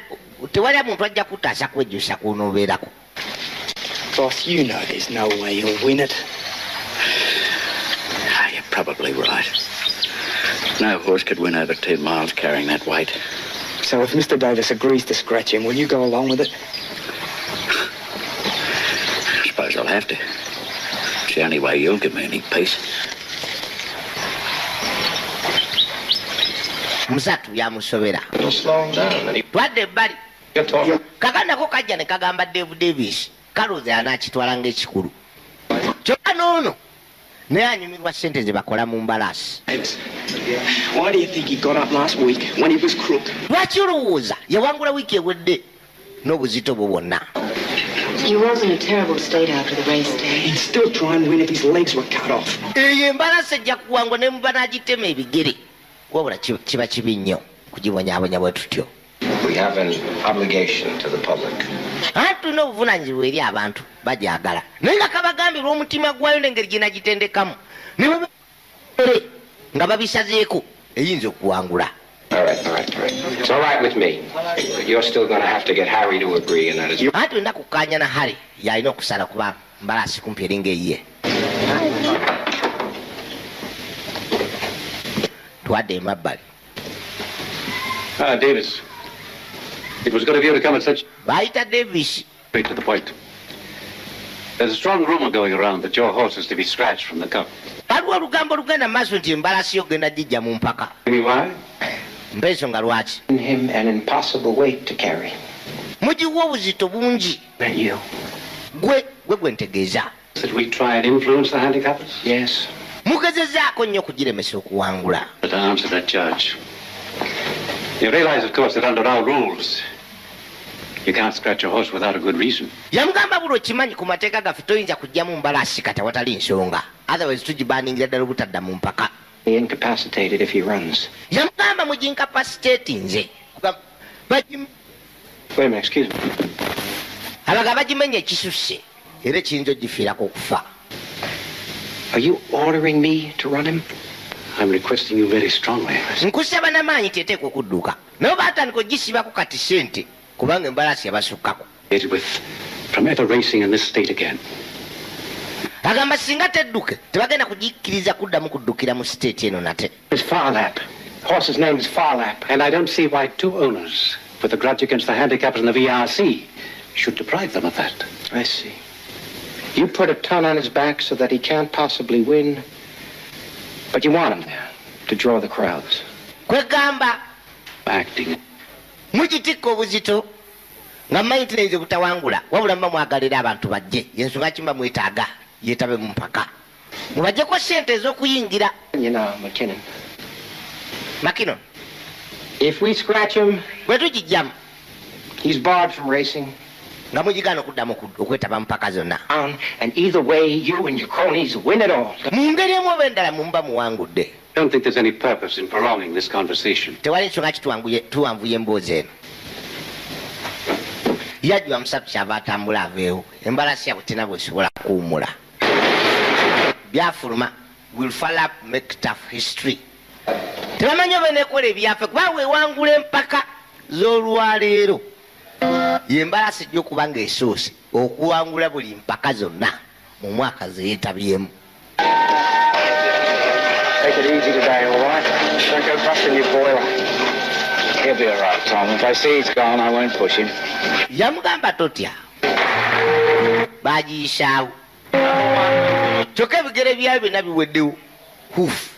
tewali muntu ajja kutaasa kwejjusa kunobeerako. Boss, you know there's no way you'll win it. You're probably right. No horse could win over 2 miles carrying that weight. So if Mr. Davis agrees to scratch him, will you go along with it? I suppose I'll have to. It's the only way you'll give me any peace. Musatu yamusobera. Twadde ebbali. Kakandako kajja ne kagamba Dave Davis. Kalooza anaakitwala ng'ekikulu. Kyokka n'ono naye anyumirwa ssente ze bakola mu mbalasi. Why do you think he got up last week when he was crook? Lwaki olowooza yawangula wiiki ewedde n'obuzito bwo bwonna? He was in a terrible state after the race day. He'd still try and win if his legs were cut off. Eyo embalasi ejja kuwangwa ne muba n'agitema ebigere. Wabula kiba kibi nnyo kugibonyaabonya bwe tutyo. We have an obligation to the public. Tulina obuvunaanyizibwa eri abantu bagyagala naye nga kabagambirwa omutima gwayo n'engeri gye nagitendekamu ne nga babisazeeko eyinza okuwangula. All right. It's all right with me. But you're still going to have to get Harry to agree, and that is... Tulina kukkaanya na Harry y'alina okusala kuba mbalasi kumpi eringa eyiye. Twadde emabbali. Davis. It was good of you to come at such... Baita Davis. Straight to the point. There's a strong rumor going around that your horse is to be scratched from the cup. Waliwo olugambo lugenda maaso nti embalasi yo genda gijja mu mpaka. Why? Mpensonga lwaki? Him an impossible weight to carry. Mugiwa obuzito bungi. And you? Gwe ntegeeza. That we try and influence the handicappers? Yes. Mugezezaako nnyo okugiremesa okuwangula. But to answer that judge. You realize, of course, that under our rules, you can't scratch a horse without a good reason. Yamugamba bulo kimanyi ku mateeka gaffe toyinza kujjamu mbalasi kata watali nsonga. Otherwise tugibaningira ddala obutadda mu mpaka. Incapacitated if he runs. Yamugamba mugincapacitating nze. Wait a minute, excuse me. Abaga bagimenya ekisusse era ekiyinza ogifiirako okufa. Are you ordering me to run him? I'm requesting you very strongly. Nkusaba n'amaanyi teteekwa okudduka. Naye baatandika ogisibako kati ssente kubanga embalasi yabasukkako. With from ever racing in this state again. Agamba singa tedduke tebagenda kugikkiriza kuddamu kuddukira mu state eno nate. It's Farlap. Horse's name is Farlap. And I don't see why 2 owners with a grudge against the handicappers in the VRC should deprive them of that. I see. You put a ton on his back so that he can't possibly win. But you want him there to draw the crowds. Kwegamba. Acting. Mugitikka obuzito nga mmanyi tinayinza obutawangula wabula mba mwagalira abantu bajje yensonga kimba mwetaaga yeetabe mu mpaka mubajjeko ssente ez'okuyingira. You know, McKinnon. McKinnon. If we scratch him, bwe tugijjamu, he's barred from racing. Nga mugigaana okuddamu okwetaba mu mpaka zonna. And either way, you and your cronies win it all. Mu ngeri emu oba endala mumba muwangudde. I don't think there's any purpose in prolonging this conversation. Tewali nsonga tuwanvuye emboozi eno. Yajjwa musatu kyava atambula aveewo embalasi yabwe tena bwesobola kuwumula. Byafuluma will Farlap make tough history. Tebamanyi oba neekola ebyafe kuba weewangula empaka z'olwaleero yembalasi ejja okuba ng'esoose okuwangula buli mpaka zonna mu mwaka ze yeetabyemu. Take it easy today, all right? Don't go busting your boiler. He'll be all right, Tom. If I see he's gone, I won't push him. Yamugamba totya. Bagiyisaawo. Kyokka ebigere byayo byonna biweddewo. Hoof.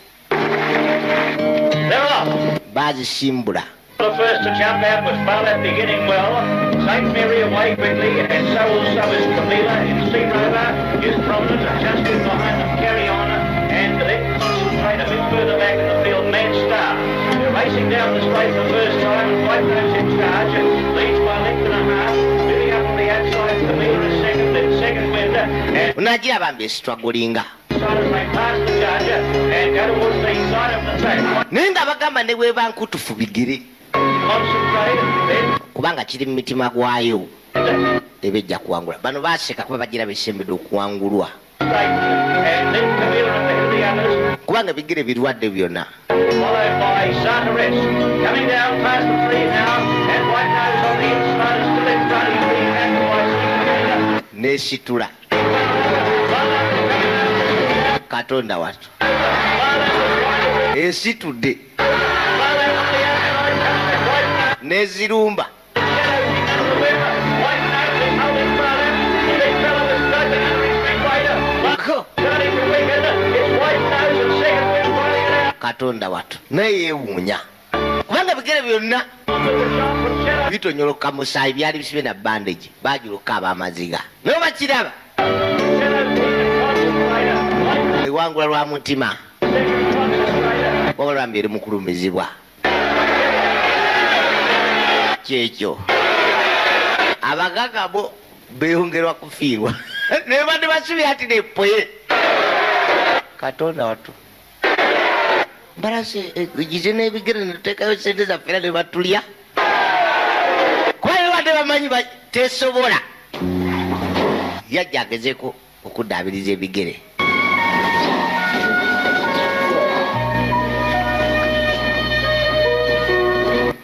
Bazisimbula. The first to jump out was Barlett beginning well. St. Mary away quickly, and so also is Camilla in Sea Rover. Is prominent and just in behind them, Carry On, and then concentrate a bit further back in the field, Mad Star. They're racing down the straight for the first time, and White Nose in charge, and leads by a length and a half. Moving up on the outside, Camilla is second, then second Winder, and Unagira bambi strugglinga. as they pass the judge and go towards the side of the track. Naye nga bagamba ne bweba nkutufu bigere. Kubanga kiri mu mitima gwayo ebejja kuwangula. Bano baaseka kuba bagira besembedde okuwangulwa. Kubanga bigere birwadde byonna. Followed by Santares, coming down past the tree now, and White Nose on the inside is still in front. He's being handled by Superman. Nesitula. Katonda watu. Esitudde. Nezirumba. Katonda watu. Naye yeewuunya. Kubanga bigere byonna bitonyoloka musaayi byali bisibye na bandage. Baagiruka ab'amaziga. Naye bakiraba. Ewangula lwa mutima. Waba lwambi eri mu kulumizibwa. Kyekyo. Abagaga bo beeyongerwa kufiirwa. Naye badde basubira ati nepoye. Katonda watu. Mbalase egize n'ebigere ne tuteekayo sente zaffe era ne batulya. Kuba badde bamanyi tesobola. Yajja agezeeko okuddaabiriza ebigere.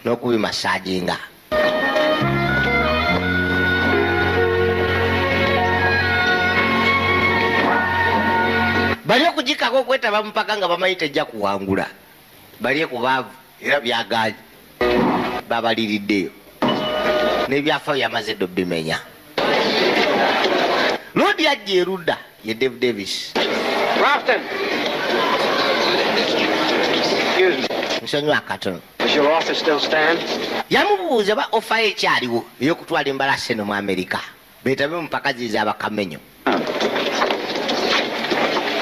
N'okubimasaaginga. Bali okugikako okwetaba mupaka nga bamanyi tejja kuwangula. Bali kubaavu era byagaanyi. Babaliriddeyo. N'ebyafaayo yamaze ddo bimenya. Lodi ajja erudda ye Dave Davis. Crofton! Excuse me. Nsonyiwa akatono. Does your office still stand? Yamubuuza ba ofa ekyaliwo ey'okutwala embalasi eno mu Amerika. Beetabe mu mpaka ziza abakamenyo.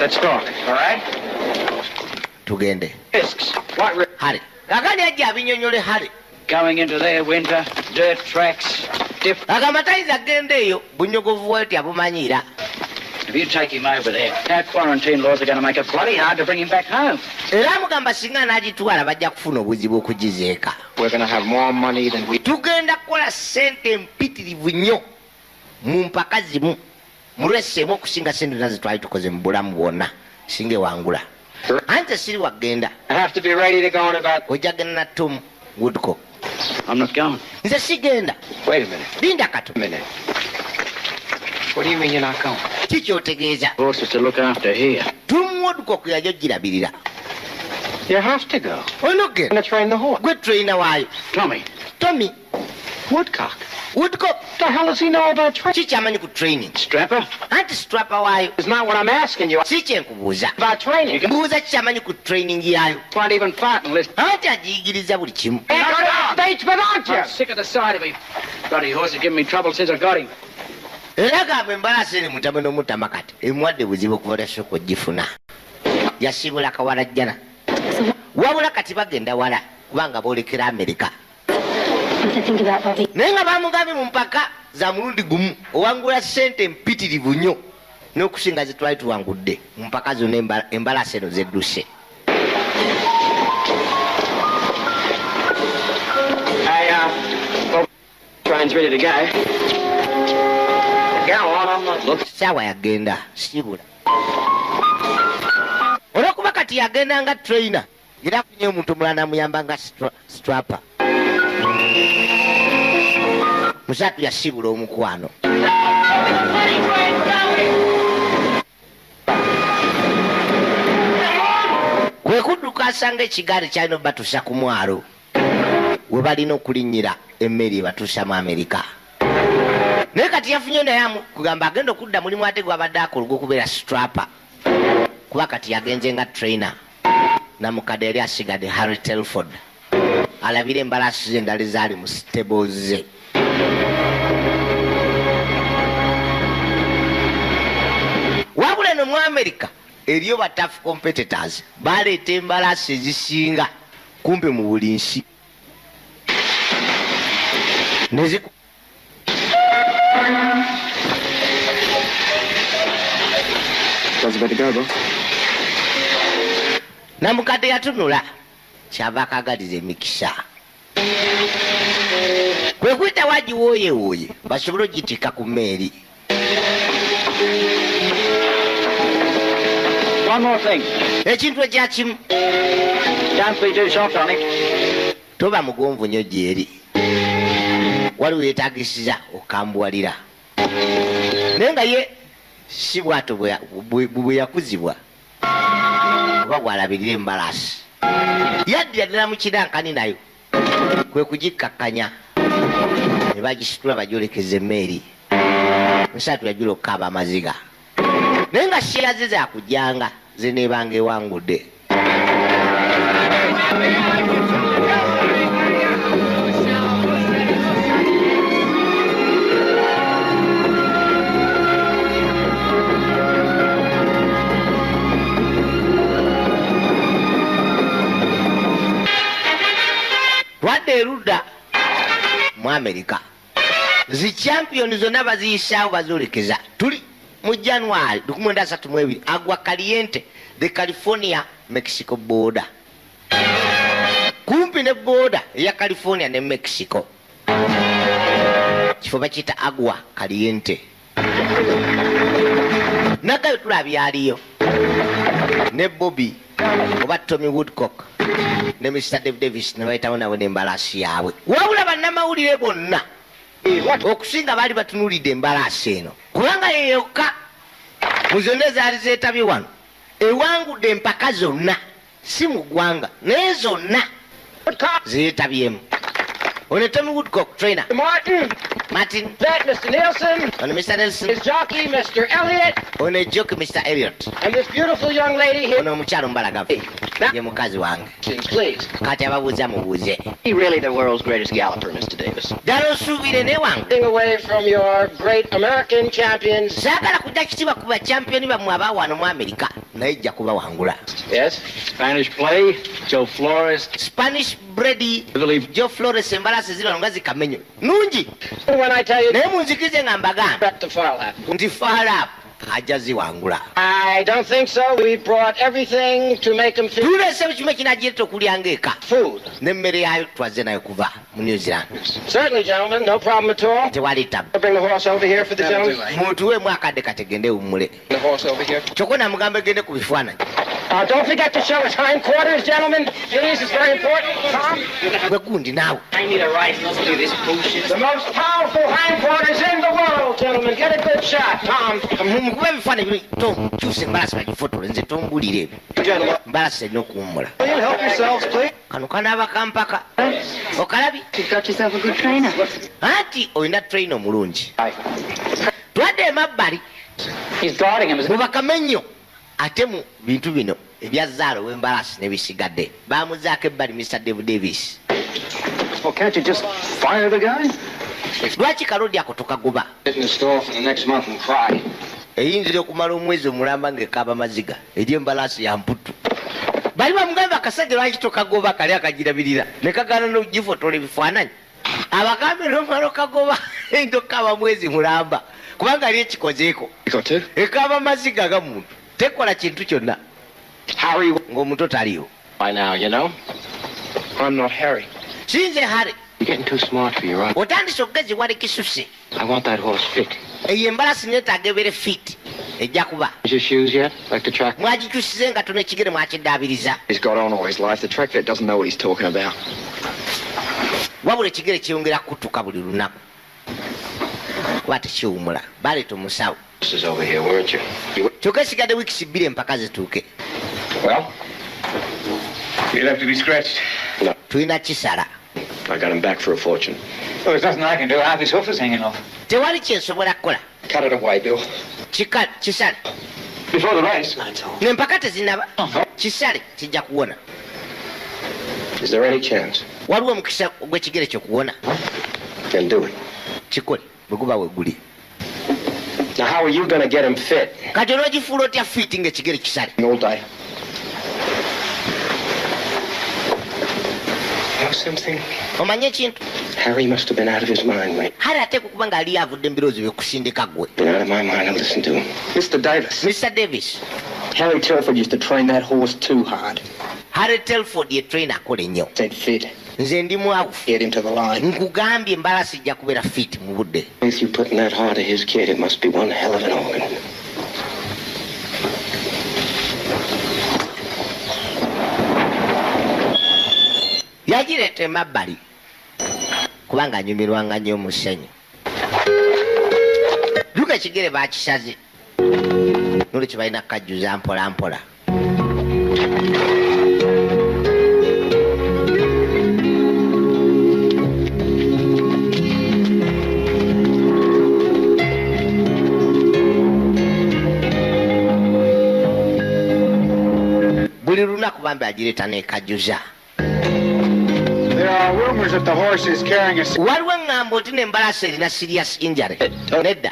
Let's talk, all right? Tugende. Risks. What Harry. Kakani ajja abinyonyole Harry. Going into their winter, dirt tracks, agamba tayiza agenda eyo bunyogovu bweti abumanyira. If you take him over there, our quarantine laws are going to make it bloody hard to bring him back home. Era mugamba singa n'agitwala bajja kufuna obuzibu okugizeeka. We're going to have more money than we... Tugenda kukola ssente empitirivu nnyo mu mpaka zimu. Mulwesseemu okusinga ssente nazo twali tukoze mu bulamu bwonna singa ewangula. Ante siri wagenda. I have to be ready to go in about... Ojja genda na Tom Woodcock. I'm not going. Nze sigenda. Wait a minute. Linda kato. A minute. What do you mean you're not going? Kiki otegeeza? Horses to look after here. Tom Woodcock yajja ogirabirira. You have to go. Onogenda. I'm going to train the horse. Gwe trainer waayo. Tommy. Tommy. Woodcock. Woodcock. What the hell does he know about training? Kiki amanyi ku training? Strapper? Anti strapper waayo. It's not what I'm asking you. Si kyenkubuuza. About training. Mbuuza kiki amanyi ku training yayo. Can't even fart and listen. Anti agiyigiriza buli kimu. Statesman, aren't you? I'm sick of the sight of him. Bloody horse has given me trouble since I got him. Era gamba embalasi eri mutame n'omutama kati emuwadde buzibu okuva tasooka ogifuna. Yasibula kawalajjana. Wabula kati bagenda wala kubanga boolekera Amerika. Naye nga bamugambye mu mpaka za mulundi gumu owangula ssente empitirivu nnyo n'okusinga ze twali tuwangudde mu mpaka zonna embalasi eno zedduse. Train's ready to go. Go on, I'm not looking. Saawa yagenda sibula. Olwokuba kati yagenda nga trainer era afunye omuntu omulala namuyamba nga strapper. Musatu yasibula omukwano. kwe kudduka asanga ekigaali kyalina obatuusa ku mwalo we balina okulinnyira emmeri ebatuusa mu Amerika. Naye kati yafunye naye kugamba agenda okudda mulimu ate gwabadde akola ogw'okubeera strapper, kuba kati yagenze nga trainer. Namukadde yali asigadde Harry Telford alabira embalaasi ze endala ezaali mu stables ze. Wabula eno mu Amerika eriyo ba tough competitors baleeta embalaasi ezisinga kumpi mu buli nsi. Namukadde yatunula kyava akagaliza emikisa kwe kuyita wagiwooyewooye basobole ogitika ku mmeeri. One more thing. Ekintu ekyakimu Don't be too soft on it. toba mugonvu nnyo gyeri, waliwo yeetagisiza okambuwalira. Naye nga ye si bwato bwe yakuzibwa oba bwalabirira embalaasi, yaddira ddala mu kirankani nayo kwe kugikkakkanya ne bagisitula bagyolekeza emmeeri. Musaatu yajula okukaaba amaziga, naye nga siyaze zaakujjanga ze neebanga ewangudde. Twadde erudda mu Amerika zi champion zonna baziyisaawo bazolekeza. Tuli mu January 1932 Agua Caliente, the California Mexico border, kumpi ne border ya California ne Mexico. Kifo bakiyita Agua Caliente. Nagayo tulabye aliyo ne Bobby oba Tommy Woodcock ne Mr. Dave Davis ne bayitawo nabo n'embalaasi yaabwe. Wabula bannamawulire bonna okusinga baali batunulidde embalaasi eno, kubanga yeyokka mu zonna ezaali zeetabye wano ewangudde empaka zonna, si mu ggwanga naye zonna zeetabyemu. Ono Tommy Woodcock trainer, Martin, That Mr. Nielsen, ono Mr. Nelson, his jockey Mr. Elliott, ono jockey Mr. Elliott, and this beautiful young lady here. ono omukyalo mbalagavu ye mukazi wange. Please. Kati ababuuza mubuuze. He really the world's greatest galloper, Mr. Davis. Ddala osuubire ne wange. Getting away from your great American champions. Saagala kujja kitiibwa ku bachampiyoni bammwe abawano mu Amerika, naye ejja kubawangula. Yes. Spanish play, Joe Flores. Spanish Brady, Joe Flores, embalaasi zino nga zikamenyo nungi. When I tell you, naye munzikirize nga mbagamba to Farlap. nti Farlap ajja ziwangula. I don't think so. We brought everything to make him feel tuleese buli kimu ekinagireeta okulyanga eka food. n'emmere yayo twaze nayo kuva mu New Zealand. Certainly, gentlemen, no problem at all. Tewali tabu. I'll bring the horse over here for the gentleman. mutuweemu akadde kategende wummule. The horse over here. kyokka namugamba egende ku bifaananyi. Don't forget to show his hindquarters, gentlemen. Please, it's very important. Tom? Gwe gundi naawe. I need a rifle to do this bullshit. The most powerful hindquarters in the world, gentlemen. Get a good shot, Tom. Mukuba ebifaananyi bino Tom kyusa embalaasi bagifotole nze tombulire ebyo. Embalaasi erina okuwummula. Will you help yourselves, please? Kano kanaaba kampaka. Okalabye? You've got yourself a good trainer. Anti olina trainer omulungi. Twadde emabbali He's guarding him, isn't mu bakamenyo ate mu bintu bino ebya zaalo w'embalaasi n'ebisigadde baamuzaako ebbali Mr. Dave Davis. Well, can't you just fire the guy? Lwaki kalodi ako tokagoba? Sit in the store for the next month and cry. Eyinzira okumala omwezi omulamba ng'ekaaba maziga eri embalaasi ya mputtu. Bali bamugamba akasajja lwaki tokagoba kali akagirabirira ne kagaana n'ogifotola ebifaananyi. Abagambe n'omala okagoba eyinza okukaaba mwezi mulamba kubanga ali ekikozeeko. Ekaaba maziga ga muntu tekola kintu kyonna. Harry. Ng'omuto taliyo. By now, you know. I'm not Harry. Sinze Harry. You're getting too smart for you, right? Otandise okugeziwala ekisusse. I want that horse fit. Eyo embalaasi neetaaga ebeere fit ejja kuba. Is your shoes yet? Like the track? Mwagikyusize nga n'ekigere mwakiddaabiriza. He's got on all his life. The track vet doesn't know what he's talking about. Wabula ekigere kyeyongera kutuka buli lunaku. Kuba tekiwummula. Baleeta omusawo. This is over here, weren't you? Kyokka esigadde wiikisi bbiri empaka zituuke. Well, He'll have to be scratched. No. Tulina kisala. I got him back for a fortune. Oh, there's nothing I can do. Half his hoof is hanging off. Tewali kyensobola kukola. Cut it away, Bill. Kisale. Before the race. Nempaka tezinaba. Kisale kijja kuwona. Is there any chance? Waliwo omukisa gw'ekigere ky'okuwona. Then do it. Kikole, bwe guba weeguli. Now, how are you going to get him fit? Kati onoogifuula otya fiiti ng'ekigere kisale? All day. Know something? Omanye ekintu? Harry must have been out of his mind, mate. Harry ateekwa okuba ng'ali avudde mu birowoozo by'okusindika gwe. Been out of my mind, I'll listen to him. Mr. Davis. Mr. Davis. Harry Telford used to train that horse too hard. Harry Telford ye trainer akola ennyo. Said fit. Nze ndi mwabufu. Get him to the line. Nkugambye embalasi ijja kubeera fit mu budde. If you put in that heart of his kid, it must be one hell of an organ. Yagireeta emabbali kubanga anyumirwanga nnyo omusenyu. Luka ekigere baakisaze nolwekyo balina kukajjuza mpola mpola. Buli lunaku bambi agireeta n'ekajjuza. There are rumors that the horse is carrying a... Waliwo eŋŋambo nti n'embalasi erina serious injury. Nedda.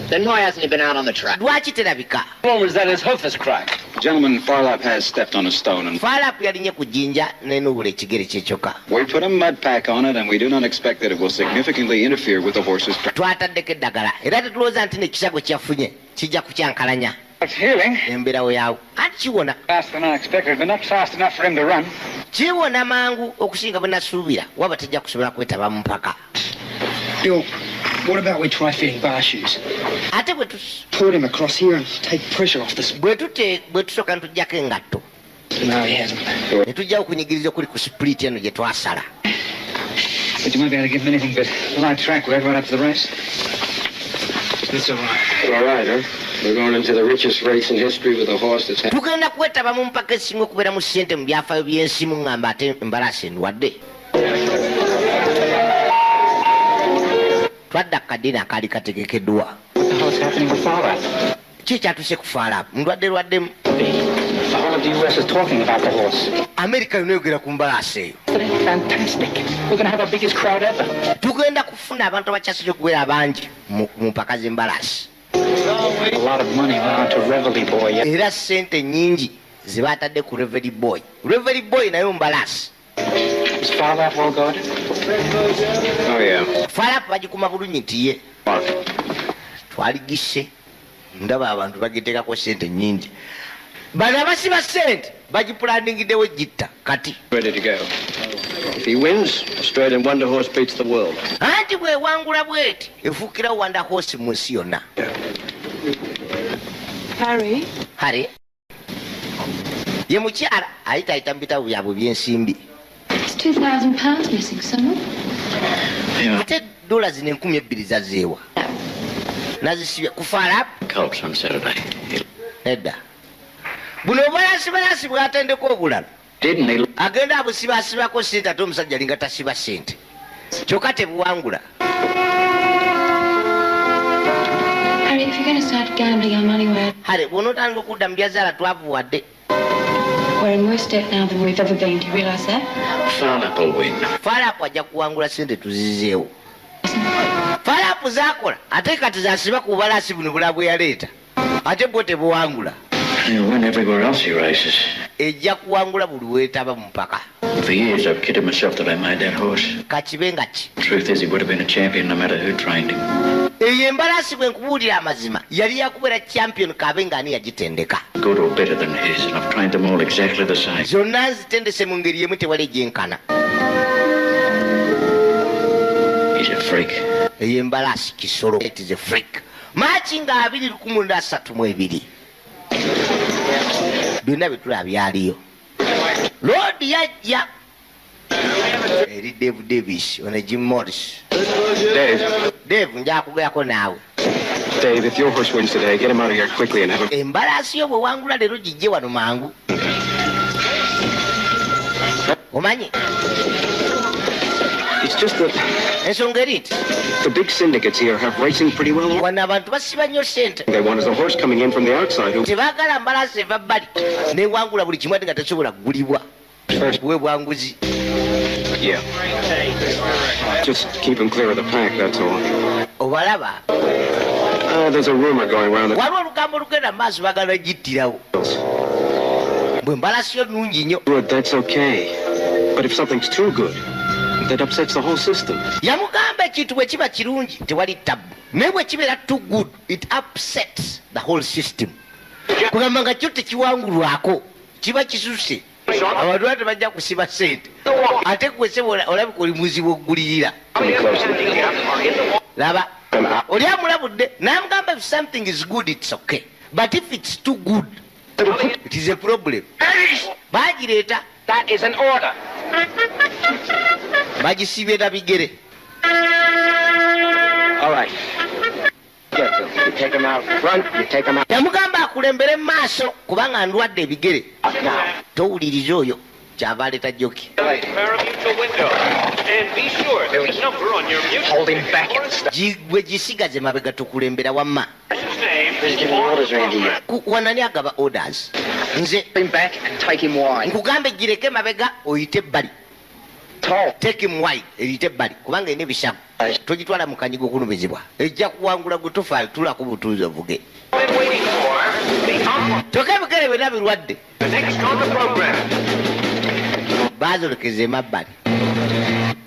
Then why hasn't he been out on the track? Lwaki terabika? Rumors that his hoof is cracked. Gentleman, Farlap has stepped on a stone and... Farlap yalinye ku jjinja n'enuubula ekigere kye kyokka. We put a mud pack on it and we do not expect that it will significantly interfere with the horse's... Twataddeko eddagala era tetulowooza nti n'ekisago kyafunye kijja kukyankalanya. It's healing. Embeerawo yaawo. Anti kiwona. Faster than I expected, but not fast enough for him to run. Kiwona mangu okusinga bwe nasuubira waba tejja kusobola kwetaba mu mpaka. Bill, what about we try fitting bar shoes? Ate bwe Put him across here and take pressure off this. bwe tusooka ntujjako engatto. No, he hasn't. Ne tujjawo okunyigiriza okuli ku split eno gye twasala. But you won't be able to give him anything but light track right up to the race. That's all right. All right, huh? We're going into the richest race in history with a horse that's... Tugenda kwetaba mu mpaka esinga okubeera mu ssente mu byafaayo by'ensi mu ŋŋamba ate embalaasi endwadde. Twadda ku kaddiini akaali kategekeddwa. What the hell's happening with Farlap? Ki kyatuse ku Farlap? Ndwadde. The whole of the US is talking about the horse. America yonna eyogera ku mbalaasi eyo. Fantastic. We're going to have our biggest crowd ever. Tugenda kufuna abantu abakyasooka okubeera bangi mu mpaka z'embalaasi. A lot of money went on to Reveille Boy. Era ssente nnyingi ze baatadde ku Reveille Boy. Reveille Boy nayo mbalaasi. Is Farlap well guarded? Oh, yeah. Farlap bagikuma bulungi nti ye. Twaligisse. Ndaba abantu bagiteekako ssente nnyingi. Bano abasiba ssente bagipulaaningiddewo gitta kati. Ready to go. If he wins, Australian Wonder Horse beats the world. Anti bw'ewangula bw'eti efuukira Wonder Horse mu nsi yonna. Harry? Ye mukyala ayitaayita mu bitabo byabwe by'ensimbi. It's £2,000 missing somewhere. Ate dola zino 2,000 zazeewa. Nazisibya ku Farlap. Colts on Saturday. Nedda. Buno obulaasi bw'atendeko obulala. Didn't he? Agenda abusibaasibako ssente ate omusajja alinga tasiba ssente. Kyokka tebuwangula. Harry, if you're going to start gambling our money away... Harry, bw'onootandika okudda mu byazaala twavuwadde. We're in worse debt now than we've ever been. Do you realise that? Farlap will win. Farlap ajja kuwangula ssente tuzizeewo. Farlap zaakola ate kati zaasiba ku bubalaasi buno bula bwe yaleeta. Ate bwo tebuwangula. He'll win everywhere else he races. Ejja kuwangula buli weetaba mu mpaka. For years I've kidded myself that I made that horse. Kakibe nga ki? Truth is he would have been a champion no matter who trained him. Eyo embalaasi bwe nkubuulira amazima yali yakubeera champion kaabe ng'ani yagitendeka. Good or better than his, and I've trained them all exactly the same. Zonna nzitendese mu ngeri emu tewali gyenkana. He's a freak. Eyo embalaasi kisolo. It is a freak. Maachi nga 2,132. Byonna bitula byaliyo. Lord yajja eri Dave Davis ono Jim Morris. Dave njakugayako naawe. Dave, if your horse wins today, get him out of here quickly and have him... Embalaasi yo bwe wangula leero gijje wano mangu. omanyi It's just that ensonga eriti the big syndicates here have racing pretty well. wano abantu basiba nnyo sente They want is a horse coming in from the outside who tebaagala mbalaasi eva bbali newangula buli kimu ate nga tesobola kugulibwa bwe bwanguzi. Yeah. Just keep him clear of the pack, that's all. Obalaba There's a rumor going around that waliwo olugambo lugenda mu maaso baagala gittirawo bwe mbalaasi yo nnungi nnyo. good, that's okay. But if something's too good, that upsets the whole system. yamugamba ekintu bwe kiba kirungi tewali tabu naye bwe kibeera too good it upsets the whole system. kugamba nga kyo tekiwangulwako kiba kisuse abantu bate bajja kusiba sente ate kweseba olabika oli muzibu okugulirira. laba oli amulabudde namugamba if something is good it's okay but if it's too good it is a problem. bagireeta That is an order. bagisibye na bigere. All right. Get them. You take them out front, you take them out. yamugamba akulembere mu maaso kubanga ndwadde ebigere. towuliriza oyo kyava aleeta joki. gwe gisigaze mabega tukulembera wamma. wanani agaba orders nze nkugambe gireke mabega oyite ebbali take him wide eriyite ebbali kubanga erina ebisago togitwala mu kanyigo okunubizibwa ejja kuwangula gwe tofaayo tulako butuuzi ovuge toka ebigere byonna birwadde baazolekeza emabbali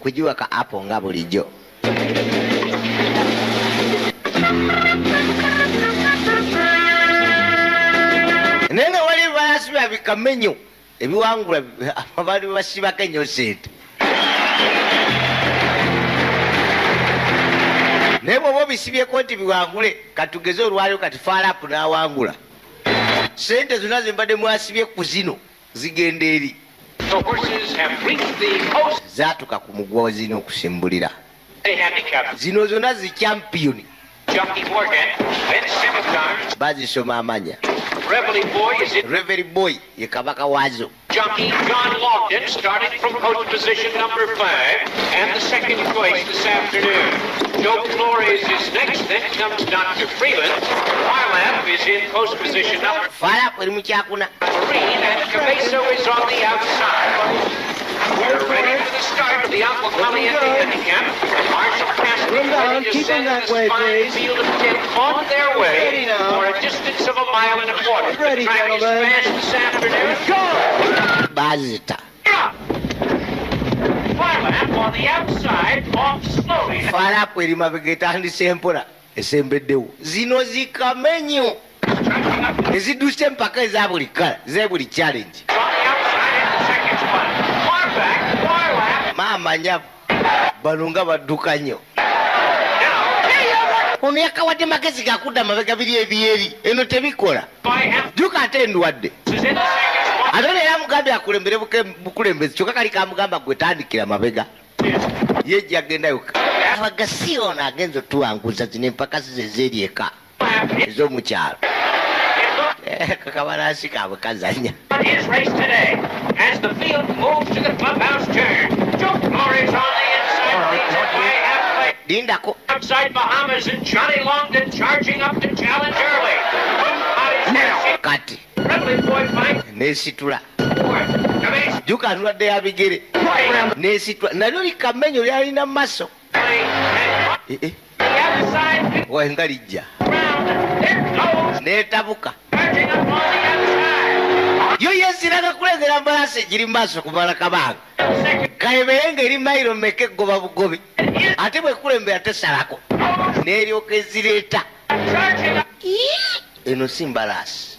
kugiwaka apo nga bulijjo. naye nga wali balaasi bya bikamenyo ebiwangula abaali basibako ennyo sente naye bwoba obisibyeko nti biwangule katugeze olwaliro kati faalapu n'awangula sente zonna zembadde mwasibye ku zino zigenda eri zaatuka ku mugwa zino okusimbulira zino zonna zicyampiyoni bazisoma amanya. Reverie Boy ye kabaka wazo. Jockey John Longden started from coach position number 5 and the second choice this afternoon. Joe Flores is next, then comes Dr. Freeland. Farlap is in post position number 3 and Cabeza is on the outside. We're ready for the start of the Aqua Caliente handicap. Marshall Cassidy ready to send this fine field of 10 on their way for a distance of 1.25 miles. The track is fast this afternoon. Go! Bazita. Farlap on the outside, off slowly. Farlap eri mabega etandise empola esembeddewo zino zikamenyo eziduse empaka eza buli kala zebuli challenge. Maama nyabu bano nga badduka nnyo ono yakawadde magezi gakudda mabega biri ebyeri eno tebikola juka ate ndwadde ate era mugambye akulembere bukulembezi kyokka kali kamugamba gwetandikira mabega yejja agendayo abagasi ono agenza otuwanguza zino empaka zizezeri eka ez'omukyalo kakabanansi kaabwe kazanya. His race today as the field moves to the clubhouse turn. Joe Flores on the inside leads it by halfway. Lindako. Outside Bahamas and Johnny Longden charging up to challenge early. Kati. Reveille Boy fight. Nesitula. Juka ndwadde ya bigere. Nesitula. Nalyo likamenyo lyalina mu maaso. Wenga lijja. Netabuka. Yo yeziraga kulengera mbalaasi egiri mu maaso kumala kabanga kayebere ng'eri mayiro mmeka eggoba bugobi ate bwe kulembera tesalako n'eryoka ezireeta eno si mbalaasi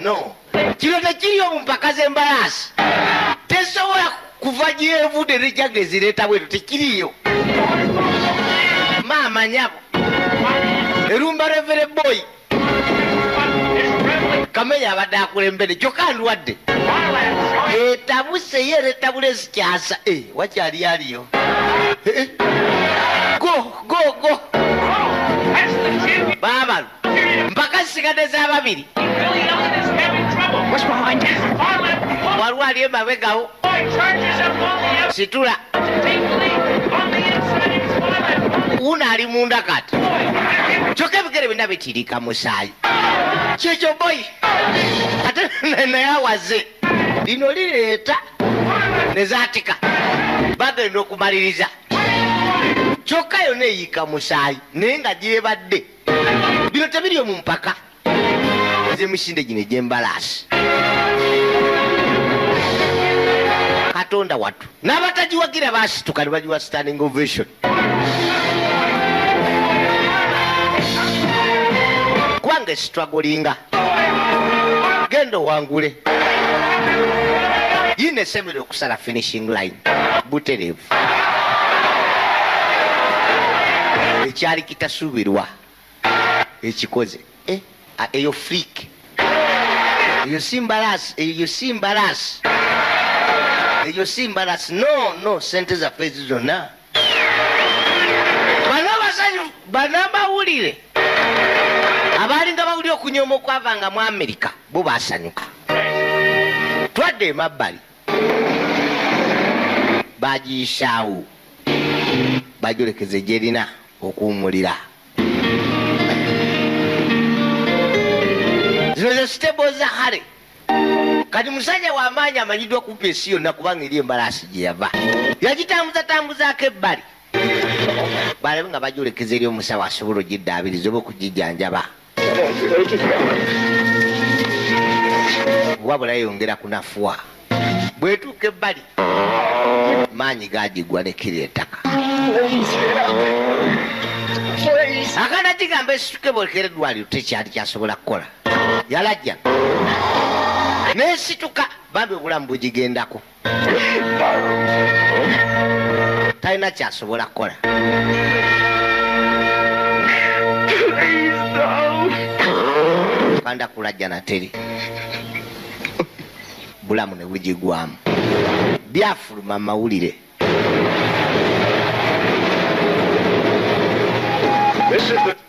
no kino tekiriyo mu mpaka z'embalaasi tesobola kuva gyevudde nejjaga ezireeta bwetu tekiriyo maama nyabo erumba Reveille Boy kamenya abadde akulembere kyokka ndwadde etabuse ye eretabula ezikyasa wakyali aliyo go baabalo mpaka zisigadde z'ababiri waliwo ali emabegawo situla uno ali munda kati kyokka ebigere byonna bitirika musaayi kyekyo boy ate nayawaze lino lireeta nezatika bagenda okumaliriza kyokka yonna eyiika musaayi naye nga gyebadde bino tebiri omu mpaka emisinde gino egy'embalaasi katonda wattu n'abatagiwagira baasituka ne bagiwa standing ovation kubanga esitwagolinga genda owangule yina esemere okusala finishing line butereevu ekyali kitasuubirwa ekikoze eyo freak eyo simbalasi no sente zaffe zonna bano abasanyufu bano abawulire abalinga bawulire okunyoma okwavanga mu Amerika bo basanyuka twadde emabbali bagiyisaawo bajolekeze gyerina okuwumulira zino ze stable za hale kati musajja w'amaanyi amanyiddwa kumpa ensi yonna kubanga eri embalaasi gye yava yagitambuzatambuzaako ebbali balabe nga bajolekeza eri omusawo asobola ogiddaabiriza oba okugijjanjaba wabula yeyongera kunafuwa bwetuuka ebbali maanyi gagigwa nekiri ettaka akaana kigamba esituke bwekera eddwaliro tekyali kyasobola kukola yalajja nesituka bambi obulamu bugigendako talina kyasobola kukola kanda kulajja nateri bulamu ne bugigwamu byafuluma mawulire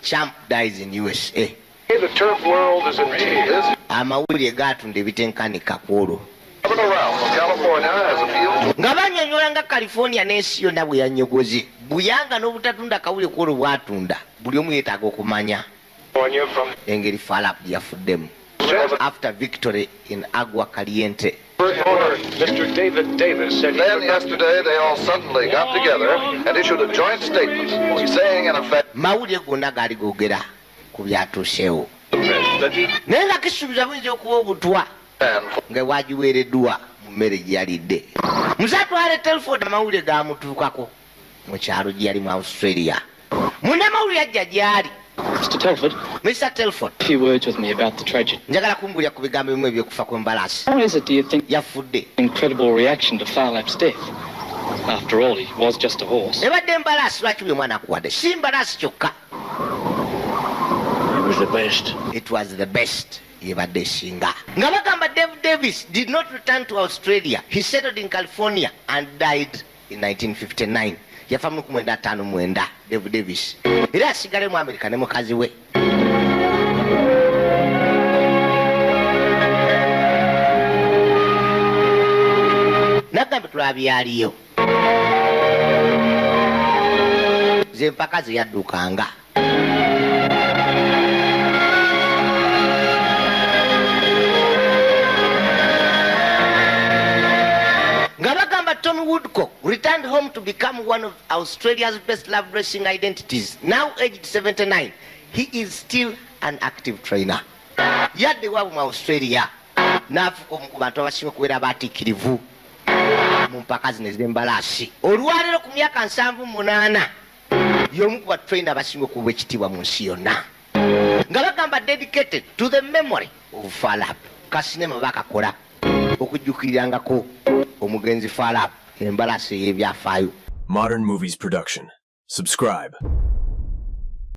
Champ dies in USA. The turf world is in tears. Amawulire gatunda ebitenkanika kwolwo California has appealed nga banyonyola nga California n'ensi yonna bwe yanyogoze buyanga n'obutatunda kawulire kwolwo bwatunda buli omu yeetaaga okumanya engeri Falap yafuddemu after victory in Agua Caliente. Mr. David Davis said then yesterday they all suddenly got together and issued a joint statement saying in effect mawulire gonna gaali googera ku byatuuseewo naye nga kisuubiza buyinza okuba obutwa nga wagiweereddwa mu mmere gye yalidde musatwale Telford amawulire gaamutuukako mu kyalo gye yali mu Australia munnamawulire ajja gy'ali Mr. Telford. Mr. Telford. A few words with me about the tragedy. Njagala kumbulira ku bigambo bimu eby'okufa kw'embalaasi. How is it, do you think, yafudde? Incredible reaction to Farlap's death. After all, he was just a horse. Ebadde embalaasi lwaki buli omwana akuwadde? Si mbalaasi kyokka. It was the best. It was the best. Yebadde esinga. Nga bagamba David Davis did not return to Australia. He settled in California and died in 1959. Yafa mu 1959 David Davis. Era asigale mu Amerika ne mukazi we. Nagambe tulabyaliyo. Ze mpaka ze yaddukanga. Tommy Woodcock returned home to become one of Australia's best-loved racing identities. Now aged 79, he is still an active trainer. Yadde wabu mu Australia n'afuuka omu ku bantu abasinga okubeera abaatiikirivu mu mpaka zino ez'embalaasi. Olwaleero ku myaka 78 y'omu ku batrainer abasinga okuwa ekitiibwa mu nsi yonna. Nga bagamba dedicated to the memory of Falap. Kasinema bakakola okujjukirirangako omugenzi Falap embalaasi y'ebyafaayo. Modern Movies Production. Subscribe.